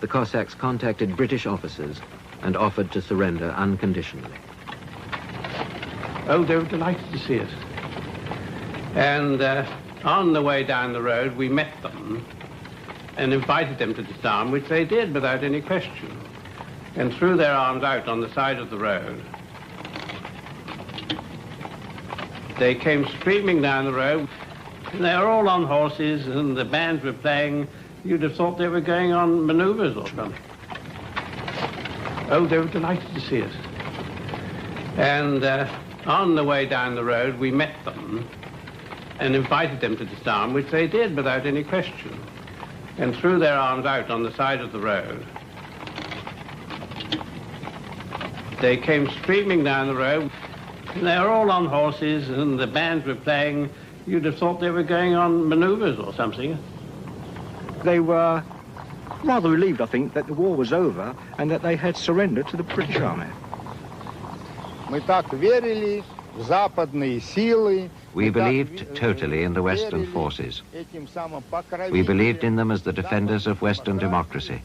the Cossacks contacted British officers and offered to surrender unconditionally. Oh, they were delighted to see us. And on the way down the road, we met them and invited them to disarm, which they did without any question, and threw their arms out on the side of the road. They came screaming down the road. And they were all on horses, and the bands were playing. You'd have thought they were going on maneuvers or something. Oh, they were delighted to see us. And on the way down the road, we met them and invited them to disarm, which they did without any question, and threw their arms out on the side of the road. They came screaming down the road. And they were all on horses, and the bands were playing. You'd have thought they were going on maneuvers or something. They were rather relieved, I think, that the war was over and that they had surrendered to the British army. We believed totally in the Western forces. We believed in them as the defenders of Western democracy.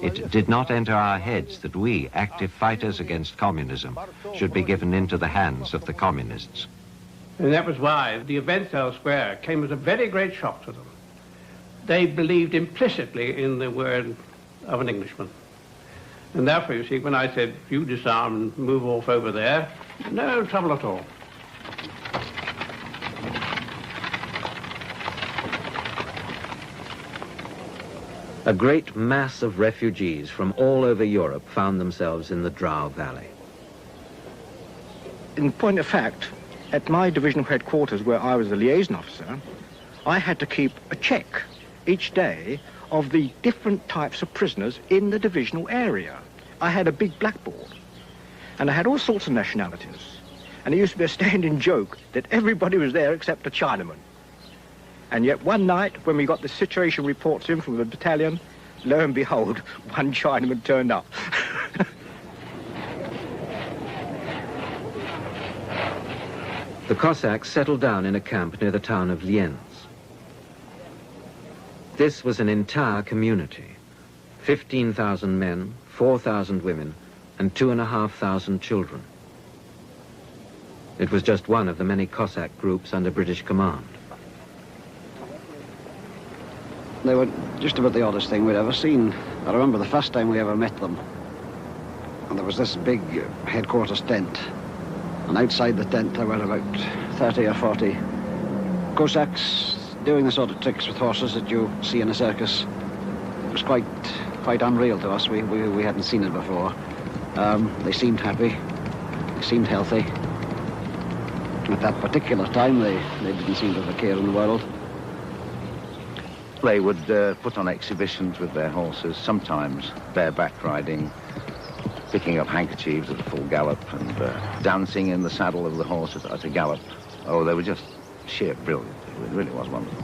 It did not enter our heads that we, active fighters against communism, should be given into the hands of the communists. And that was why the events elsewhere came as a very great shock to them. they believed implicitly in the word of an Englishman. And therefore, you see, when I said, you disarm and move off over there, no trouble at all. A great mass of refugees from all over Europe found themselves in the Drau Valley. In point of fact, at my divisional headquarters, where I was the liaison officer, I had to keep a check each day of the different types of prisoners in the divisional area. I had a big blackboard, and I had all sorts of nationalities. And it used to be a standing joke that everybody was there except a Chinaman. And yet one night, when we got the situation reports in from the battalion, lo and behold, one Chinaman turned up. The Cossacks settled down in a camp near the town of Lienz. This was an entire community. 15,000 men, 4,000 women, and 2,500 children. It was just one of the many Cossack groups under British command. They were just about the oddest thing we'd ever seen. I remember the first time we ever met them. And there was this big headquarters tent. And outside the tent there were about 30 or 40 Cossacks doing the sort of tricks with horses that you see in a circus. It was quite unreal to us. We hadn't seen it before. They seemed happy. They seemed healthy. At that particular time, they didn't seem to have a care in the world. They would put on exhibitions with their horses, sometimes bareback riding, picking up handkerchiefs at a full gallop, and dancing in the saddle of the horse at a gallop. Oh, they were just sheer brilliant. It really was wonderful.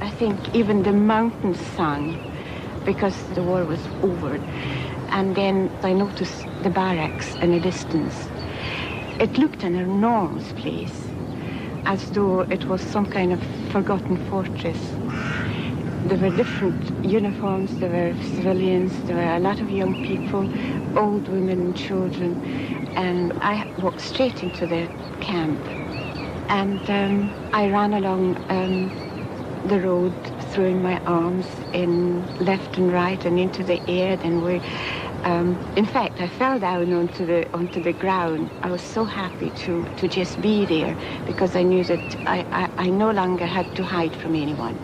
I think even the mountains sang because the war was over. And then I noticed the barracks in the distance. It looked an enormous place, as though it was some kind of forgotten fortress. There were different uniforms, there were civilians, there were a lot of young people, old women and children. And I walked straight into the camp. And I ran along the road, throwing my arms in left and right and into the air. Then in fact, I fell down onto the ground. I was so happy to just be there because I knew that I no longer had to hide from anyone.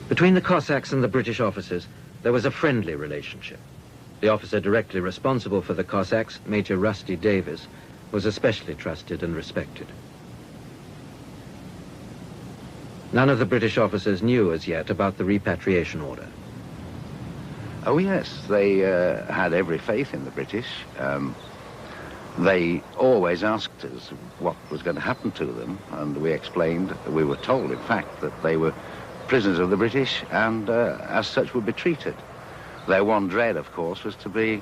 Between the Cossacks and the British officers, there was a friendly relationship. The officer directly responsible for the Cossacks, Major Rusty Davis, was especially trusted and respected. None of the British officers knew as yet about the repatriation order. Oh yes, they had every faith in the British. They always asked us what was going to happen to them, and we explained, we were told in fact, that they were prisoners of the British and as such would be treated. Their one dread, of course, was to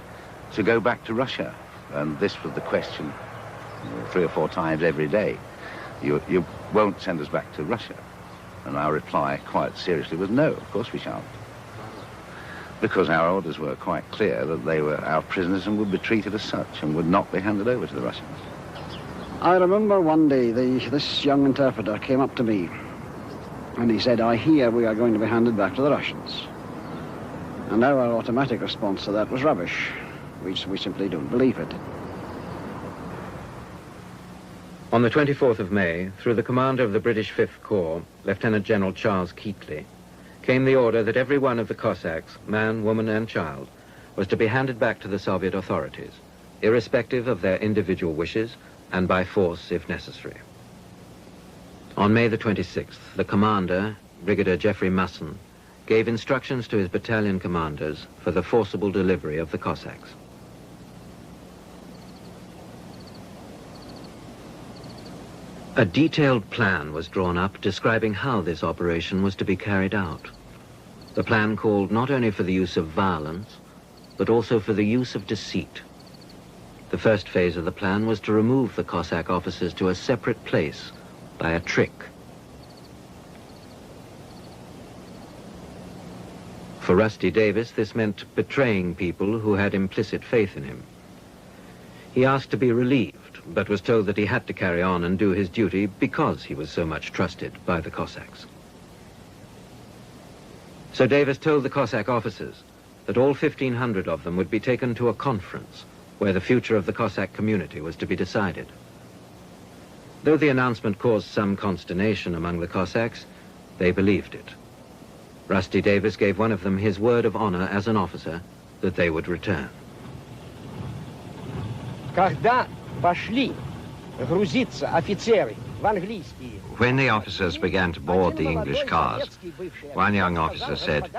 go back to Russia, and this was the question 3 or 4 times every day. You won't send us back to Russia? And our reply, quite seriously, was no, of course we shan't. Because our orders were quite clear that they were our prisoners and would be treated as such and would not be handed over to the Russians. I remember one day this young interpreter came up to me and he said, "I hear we are going to be handed back to the Russians." And our automatic response to that was rubbish. We simply don't believe it. On the 24th of May, through the commander of the British 5th Corps, Lieutenant General Charles Keelhaul, came the order that every one of the Cossacks, man, woman, and child, was to be handed back to the Soviet authorities, irrespective of their individual wishes and by force if necessary. On May the 26th, the commander, Brigadier Geoffrey Masson, gave instructions to his battalion commanders for the forcible delivery of the Cossacks. A detailed plan was drawn up describing how this operation was to be carried out. The plan called not only for the use of violence, but also for the use of deceit. The first phase of the plan was to remove the Cossack officers to a separate place by a trick. For Rusty Davis, this meant betraying people who had implicit faith in him. He asked to be relieved but was told that he had to carry on and do his duty because he was so much trusted by the Cossacks. So Davis told the Cossack officers that all 1,500 of them would be taken to a conference where the future of the Cossack community was to be decided. Though the announcement caused some consternation among the Cossacks, they believed it. Rusty Davis gave one of them his word of honor as an officer that they would return. Когда пошли грузиться офицеры в английские. When the officers began to board the English cars, one young officer said,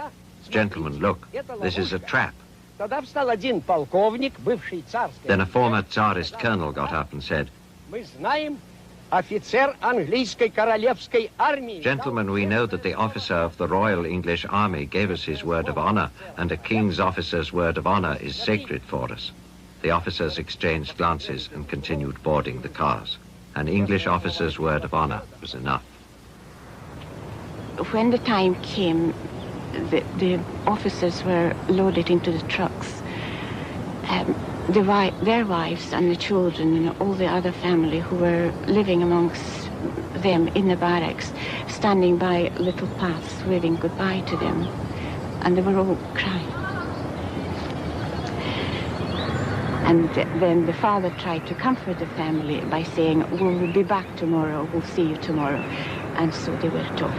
"Gentlemen, look, this is a trap." Тогда встал один полковник, бывший царский. Then a former Tsarist colonel got up and said, Мы знаем, офицер английской королевской армии. "Gentlemen, we know that the officer of the Royal English Army gave us his word of honor, and a king's officer's word of honor is sacred for us." The officers exchanged glances and continued boarding the cars. An English officer's word of honor was enough. When the time came, the officers were loaded into the trucks. Their wives and the children and all the other family who were living amongst them in the barracks, standing by little paths, waving goodbye to them, and they were all crying. And then the father tried to comfort the family by saying, "We'll be back tomorrow, we'll see you tomorrow." And so they went off.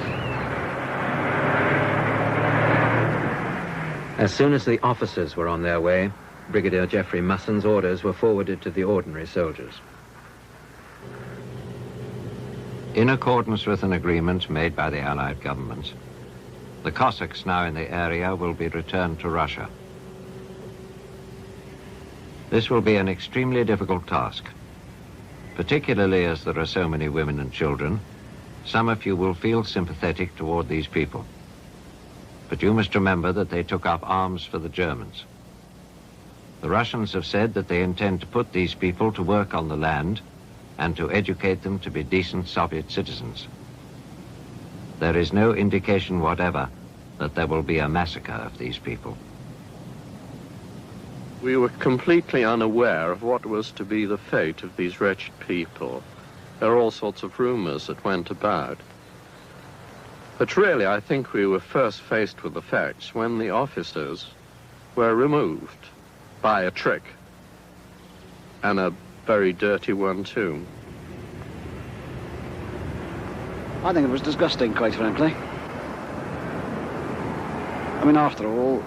As soon as the officers were on their way, Brigadier Geoffrey Musson's orders were forwarded to the ordinary soldiers. In accordance with an agreement made by the Allied governments, the Cossacks now in the area will be returned to Russia. This will be an extremely difficult task, particularly as there are so many women and children. Some of you will feel sympathetic toward these people. But you must remember that they took up arms for the Germans. The Russians have said that they intend to put these people to work on the land and to educate them to be decent Soviet citizens. There is no indication whatever that there will be a massacre of these people. We were completely unaware of what was to be the fate of these wretched people. There are all sorts of rumors that went about. But really, I think we were first faced with the facts when the officers were removed by a trick, and a very dirty one too. I think it was disgusting, quite frankly. I mean, after all,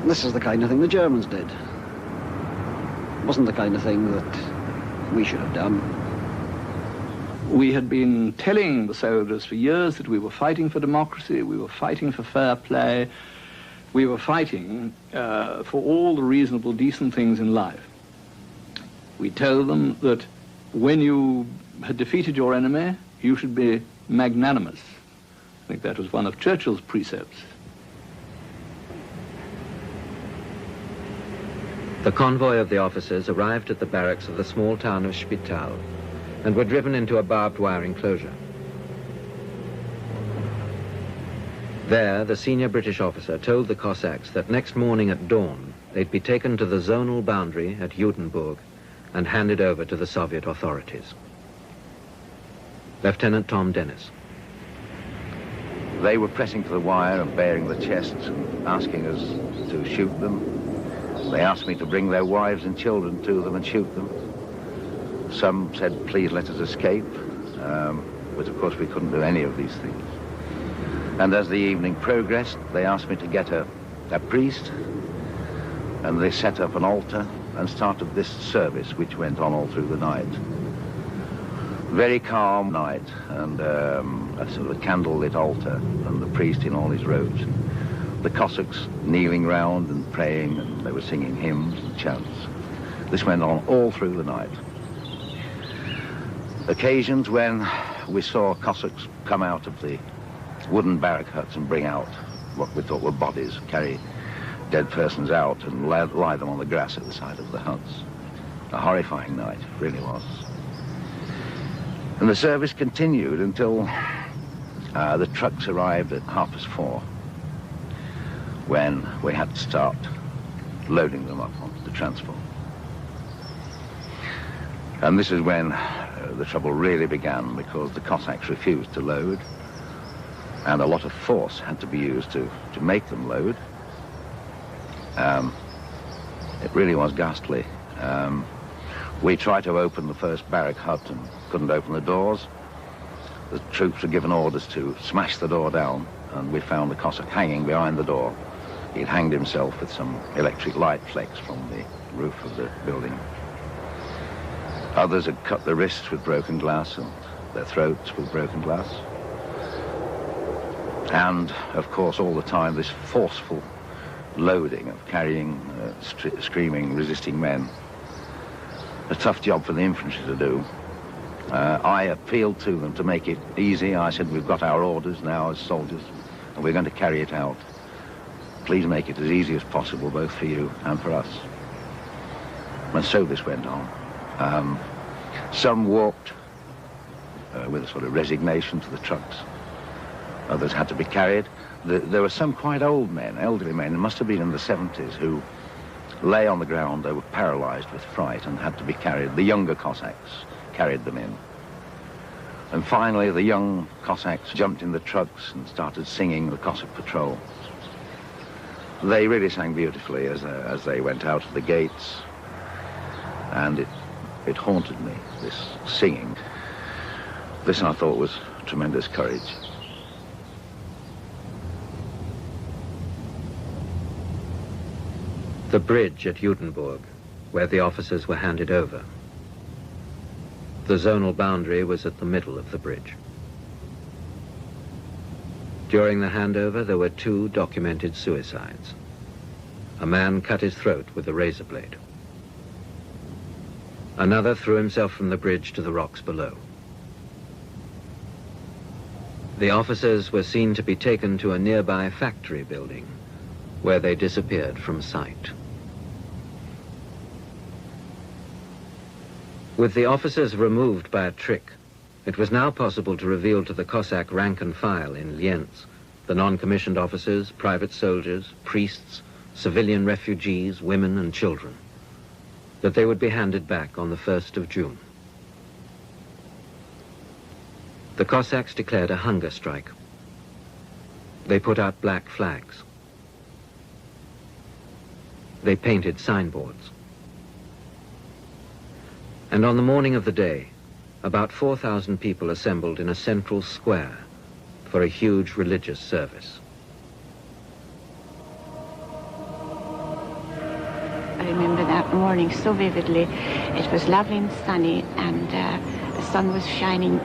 this is the kind of thing the Germans did. It wasn't the kind of thing that we should have done. We had been telling the soldiers for years that we were fighting for democracy, we were fighting for fair play, we were fighting for all the reasonable, decent things in life. We told them that when you had defeated your enemy, you should be magnanimous. I think that was one of Churchill's precepts. The convoy of the officers arrived at the barracks of the small town of Spital and were driven into a barbed wire enclosure. There, the senior British officer told the Cossacks that next morning at dawn, they'd be taken to the zonal boundary at Judenburg and handed over to the Soviet authorities. Lieutenant Tom Dennis. They were pressing to the wire and baring the chests and asking us to shoot them. They asked me to bring their wives and children to them and shoot them. Some said, "Please let us escape," but of course we couldn't do any of these things. And as the evening progressed, they asked me to get a priest, and they set up an altar and started this service, which went on all through the night. Very calm night, and a sort of candle-lit altar, and the priest in all his robes. The Cossacks kneeling round and praying, and they were singing hymns and chants. This went on all through the night. Occasions when we saw Cossacks come out of the wooden barrack huts and bring out what we thought were bodies, carry dead persons out and lie them on the grass at the side of the huts. A horrifying night, it really was. And the service continued until the trucks arrived at 4:30, when we had to start loading them up onto the transport. And this is when the trouble really began, because the Cossacks refused to load, and a lot of force had to be used to make them load. It really was ghastly. We tried to open the first barrack hut and couldn't open the doors. The troops were given orders to smash the door down, and we found the Cossack hanging behind the door. He'd hanged himself with some electric light flecks from the roof of the building. Others had cut their wrists with broken glass and their throats with broken glass. And, of course, all the time, this forceful loading of carrying screaming, resisting men. A tough job for the infantry to do. I appealed to them to make it easy. I said, we've got our orders now as soldiers, and we're going to carry it out. Please make it as easy as possible, both for you and for us. And so this went on. Some walked with a sort of resignation to the trucks. Others had to be carried. There were some quite old men, elderly men, it must have been in the 70s, who lay on the ground. They were paralyzed with fright and had to be carried. The younger Cossacks carried them in. And finally, the young Cossacks jumped in the trucks and started singing the Cossack Patrol. They really sang beautifully as they went out of the gates, and it haunted me, this singing. This, I thought, was tremendous courage. The bridge at Judenburg, where the officers were handed over. The zonal boundary was at the middle of the bridge. During the handover, there were 2 documented suicides. A man cut his throat with a razor blade. Another threw himself from the bridge to the rocks below. The officers were seen to be taken to a nearby factory building, where they disappeared from sight. With the officers removed by a trick, it was now possible to reveal to the Cossack rank and file in Lienz, the non-commissioned officers, private soldiers, priests, civilian refugees, women and children, that they would be handed back on the 1st of June. The Cossacks declared a hunger strike. They put out black flags. They painted signboards. And on the morning of the day, about 4,000 people assembled in a central square for a huge religious service. I remember that morning so vividly. It was lovely and sunny, and the sun was shining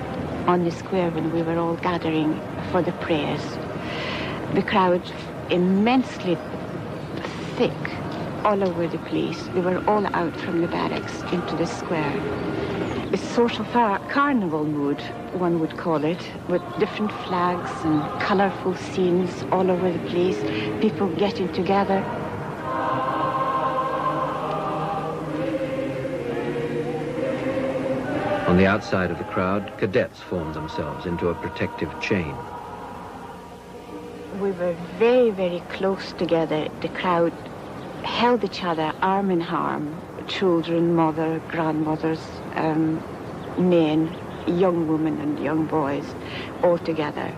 on the square when we were all gathering for the prayers. The crowd immensely thick all over the place. They were all out from the barracks into the square. A sort of a carnival mood, one would call it, with different flags and colorful scenes all over the place, people getting together. On the outside of the crowd, cadets formed themselves into a protective chain. We were very, very close together. The crowd held each other arm in arm, children, mother, grandmothers, men, young women and young boys, all together.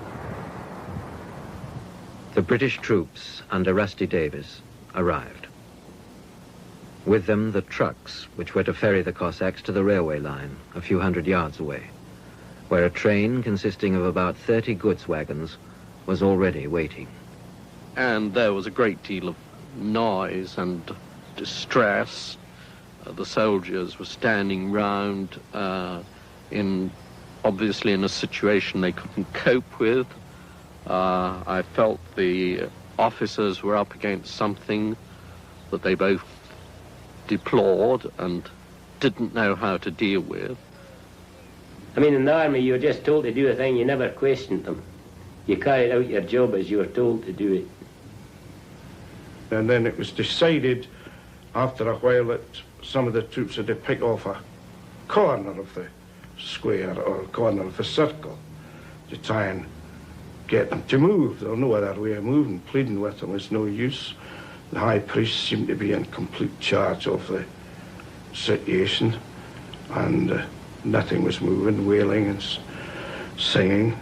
The British troops under Rusty Davis arrived. With them, the trucks, which were to ferry the Cossacks to the railway line a few hundred yards away, where a train consisting of about 30 goods wagons was already waiting. And there was a great deal of noise and distress. The soldiers were standing round obviously in a situation they couldn't cope with. I felt the officers were up against something that they both deplored and didn't know how to deal with. I mean, in the army, you were just told to do a thing, you never questioned them. You carried out your job as you were told to do it. And then it was decided after a while that some of the troops had to pick off a corner of the square or a corner of the circle to try and get them to move. There was no other way of moving. Pleading with them was no use. The high priest seemed to be in complete charge of the situation. and nothing was moving, wailing and singing.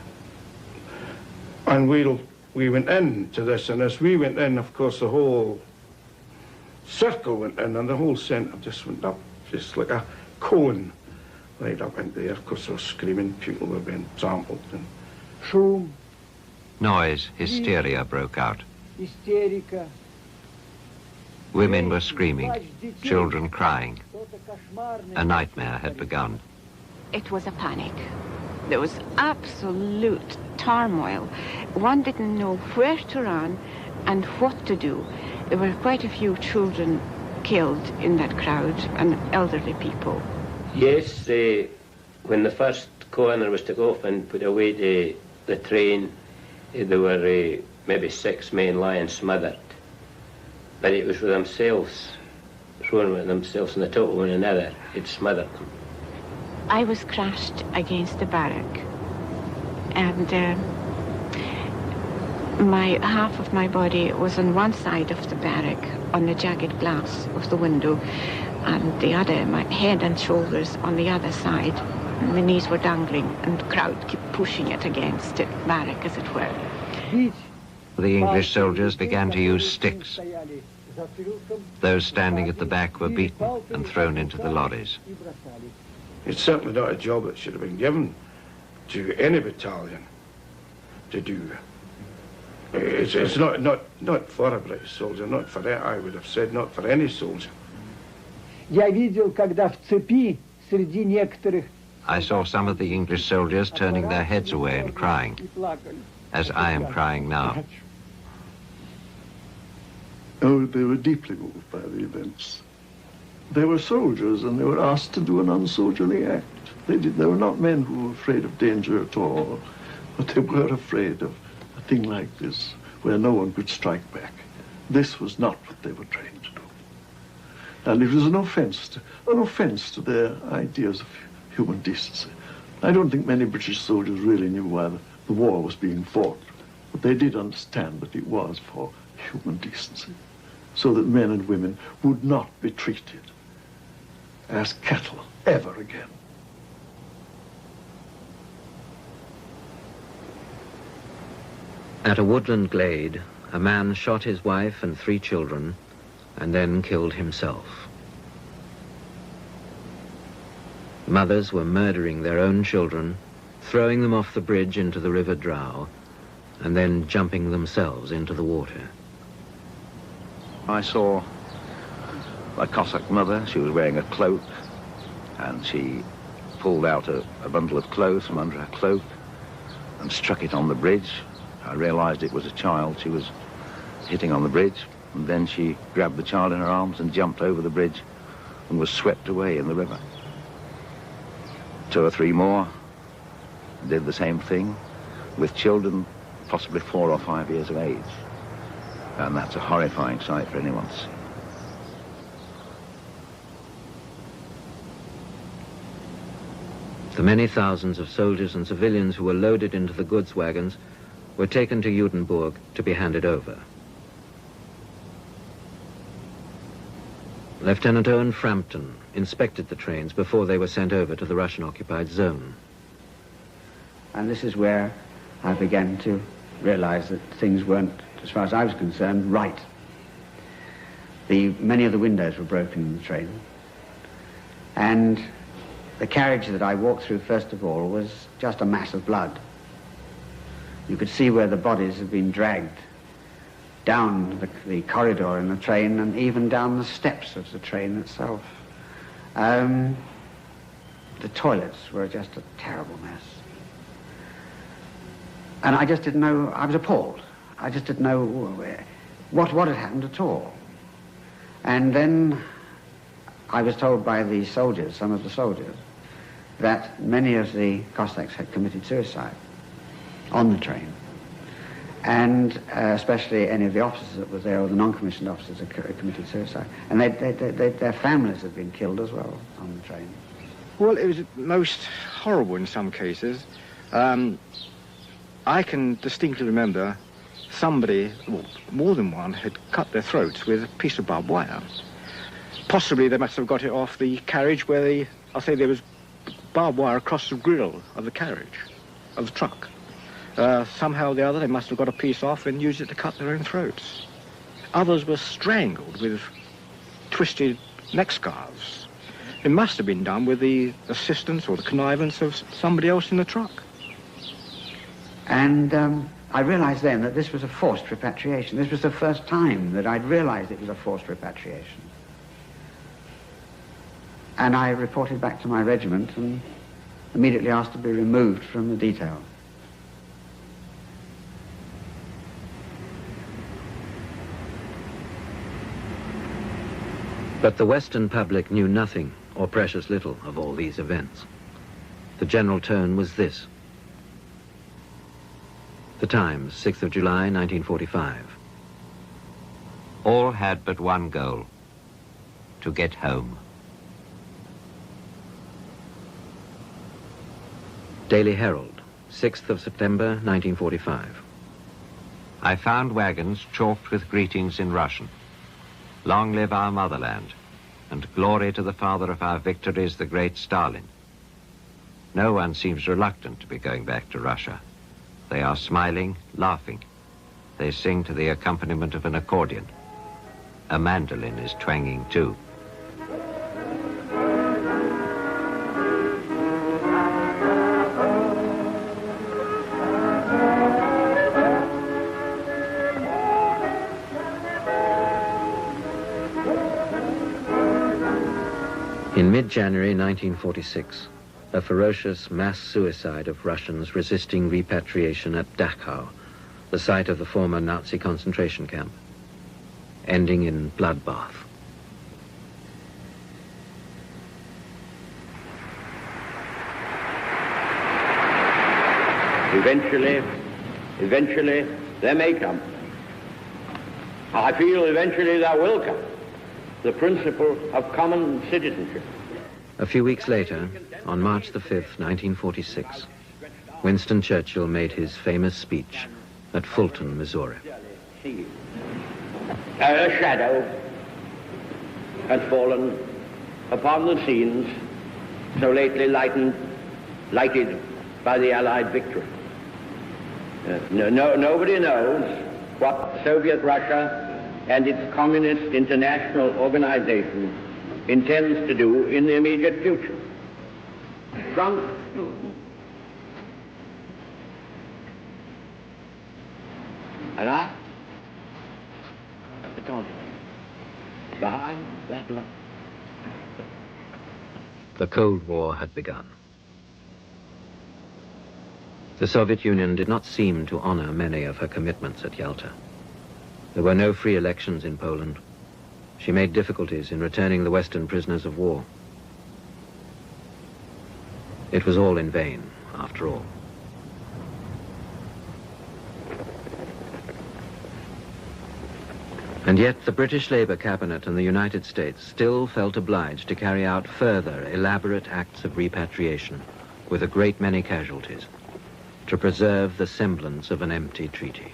And we went into this, and as we went in, of course, the whole circle went in, and the whole centre just went up, just like a cone, right up into there. Of course, they were screaming, people were being trampled. And Шум, Noise, hysteria broke out. истерика. Women were screaming, children crying. A nightmare had begun. It was a panic. There was absolute turmoil. One didn't know where to run and what to do. There were quite a few children killed in that crowd and elderly people. Yes, when the first coroner was to go off and put away the train, there were maybe 6 men lying smothered. But it was with themselves, thrown with themselves on the top of one another. It smothered them. I was crashed against the barrack, and half of my body was on one side of the barrack on the jagged glass of the window, and the other, my head and shoulders on the other side. And my knees were dangling, and the crowd kept pushing it against the barrack, as it were. The English soldiers began to use sticks. Those standing at the back were beaten and thrown into the lorries. it's certainly not a job that should have been given to any battalion to do. It's not for a British soldier, not for I would have said, not for any soldier. Я видел, когда в цепи среди некоторых I saw some of the English soldiers turning their heads away and crying, as I am crying now. Oh, they were deeply moved by the events. They were soldiers, and they were asked to do an unsoldierly act. They were not men who were afraid of danger at all, but they were afraid of a thing like this, where no one could strike back. This was not what they were trained to do. And it was an offense to their ideas of human decency. I don't think many British soldiers really knew why the war was being fought, but they did understand that it was for human decency, so that men and women would not be treated as cattle ever again. At a woodland glade, a man shot his wife and 3 children and then killed himself. Mothers were murdering their own children, throwing them off the bridge into the River Drow, and then jumping themselves into the water. I saw a Cossack mother. She was wearing a cloak, and she pulled out a bundle of clothes from under her cloak and struck it on the bridge. I realized it was a child she was hitting on the bridge, and then she grabbed the child in her arms and jumped over the bridge and was swept away in the river. 2 or 3 more did the same thing with children possibly 4 or 5 years of age. And that's a horrifying sight for anyone to see. The many thousands of soldiers and civilians who were loaded into the goods wagons were taken to Judenburg to be handed over. Lieutenant Owen Frampton inspected the trains before they were sent over to the Russian-occupied zone. And this is where I began to realize that things weren't, as far as I was concerned, right. Many of the windows were broken in the train. And the carriage that I walked through, first of all, was just a mass of blood. You could see where the bodies had been dragged down the corridor in the train and even down the steps of the train itself. The toilets were just a terrible mess. And I just didn't know, I was appalled. I just didn't know what had happened at all. And then I was told by the soldiers, some of the soldiers, that many of the Cossacks had committed suicide on the train. And especially any of the officers that were there, or the non-commissioned officers had committed suicide. And their families had been killed as well on the train. Well, it was most horrible in some cases. I can distinctly remember somebody, well, more than one, had cut their throats with a piece of barbed wire. Possibly they must have got it off the carriage where I'll say there was barbed wire across the grill of the carriage, of the truck. Somehow or the other they must have got a piece off and used it to cut their own throats. Others were strangled with twisted neck scarves. It must have been done with the assistance or the connivance of somebody else in the truck. And I realized then that this was a forced repatriation. This was the first time that I'd realized it was a forced repatriation. And I reported back to my regiment and immediately asked to be removed from the detail. But the Western public knew nothing, or precious little, of all these events. The general tone was this. The Times, 6th of July, 1945. All had but one goal, to get home. Daily Herald, 6th of September, 1945. I found wagons chalked with greetings in Russian. Long live our motherland, and glory to the father of our victories, the great Stalin. No one seems reluctant to be going back to Russia. They are smiling, laughing. They sing to the accompaniment of an accordion. A mandolin is twanging too. In mid-January 1946, a ferocious mass suicide of Russians resisting repatriation at Dachau, the site of the former Nazi concentration camp, ending in bloodbath. Eventually, they may come. I feel eventually they will come. The principle of common citizenship. A few weeks later, on March the 5th, 1946, Winston Churchill made his famous speech at Fulton, Missouri. A shadow has fallen upon the scenes so lately lighted by the Allied victory. Nobody knows what Soviet Russia and its Communist International Organization intends to do in the immediate future. And I, behind that line. The Cold War had begun. The Soviet Union did not seem to honor many of her commitments at Yalta. There were no free elections in Poland. She made difficulties in returning the Western prisoners of war. It was all in vain, after all. And yet the British Labour Cabinet and the United States still felt obliged to carry out further elaborate acts of repatriation with a great many casualties to preserve the semblance of an empty treaty.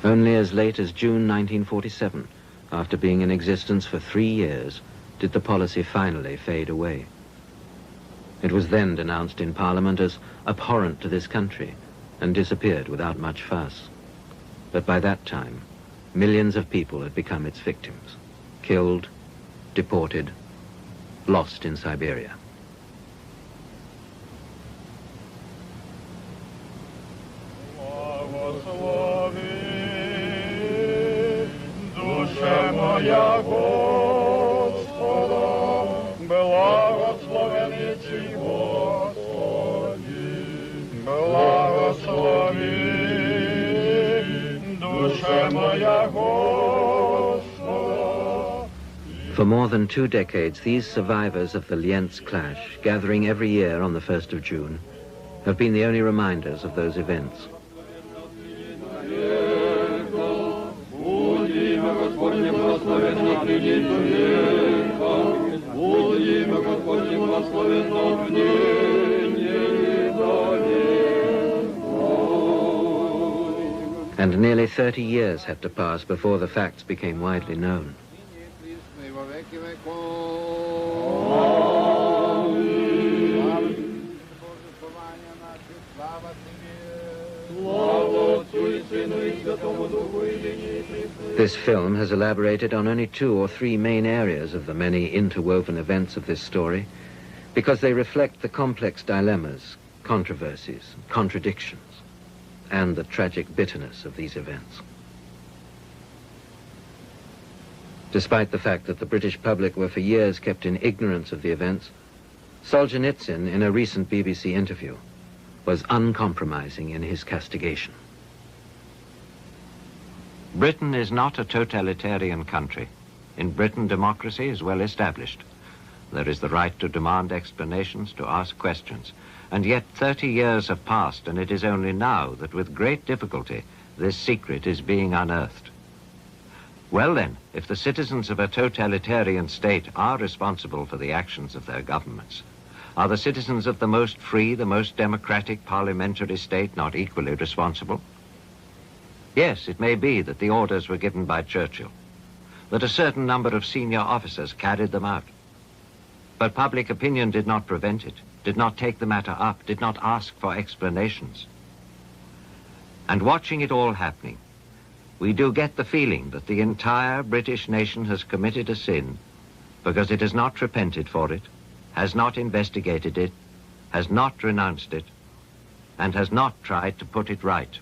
Only as late as June 1947, after being in existence for 3 years, did the policy finally fade away. It was then denounced in Parliament as abhorrent to this country and disappeared without much fuss. But by that time, millions of people had become its victims, killed, deported, lost in Siberia. For more than 2 decades, these survivors of the Lienz clash, gathering every year on the 1st of June, have been the only reminders of those events. And nearly 30 years had to pass before the facts became widely known. This film has elaborated on only 2 or 3 main areas of the many interwoven events of this story, because they reflect the complex dilemmas, controversies, contradictions, and the tragic bitterness of these events. Despite the fact that the British public were for years kept in ignorance of the events, Solzhenitsyn, in a recent BBC interview, was uncompromising in his castigation. Britain is not a totalitarian country. In Britain, democracy is well established. There is the right to demand explanations, to ask questions. And yet 30 years have passed, and it is only now that with great difficulty this secret is being unearthed. Well then, if the citizens of a totalitarian state are responsible for the actions of their governments, are the citizens of the most free, the most democratic parliamentary state not equally responsible? Yes, it may be that the orders were given by Churchill, that a certain number of senior officers carried them out. But public opinion did not prevent it, did not take the matter up, did not ask for explanations. And watching it all happening, we do get the feeling that the entire British nation has committed a sin because it has not repented for it, has not investigated it, has not renounced it, and has not tried to put it right.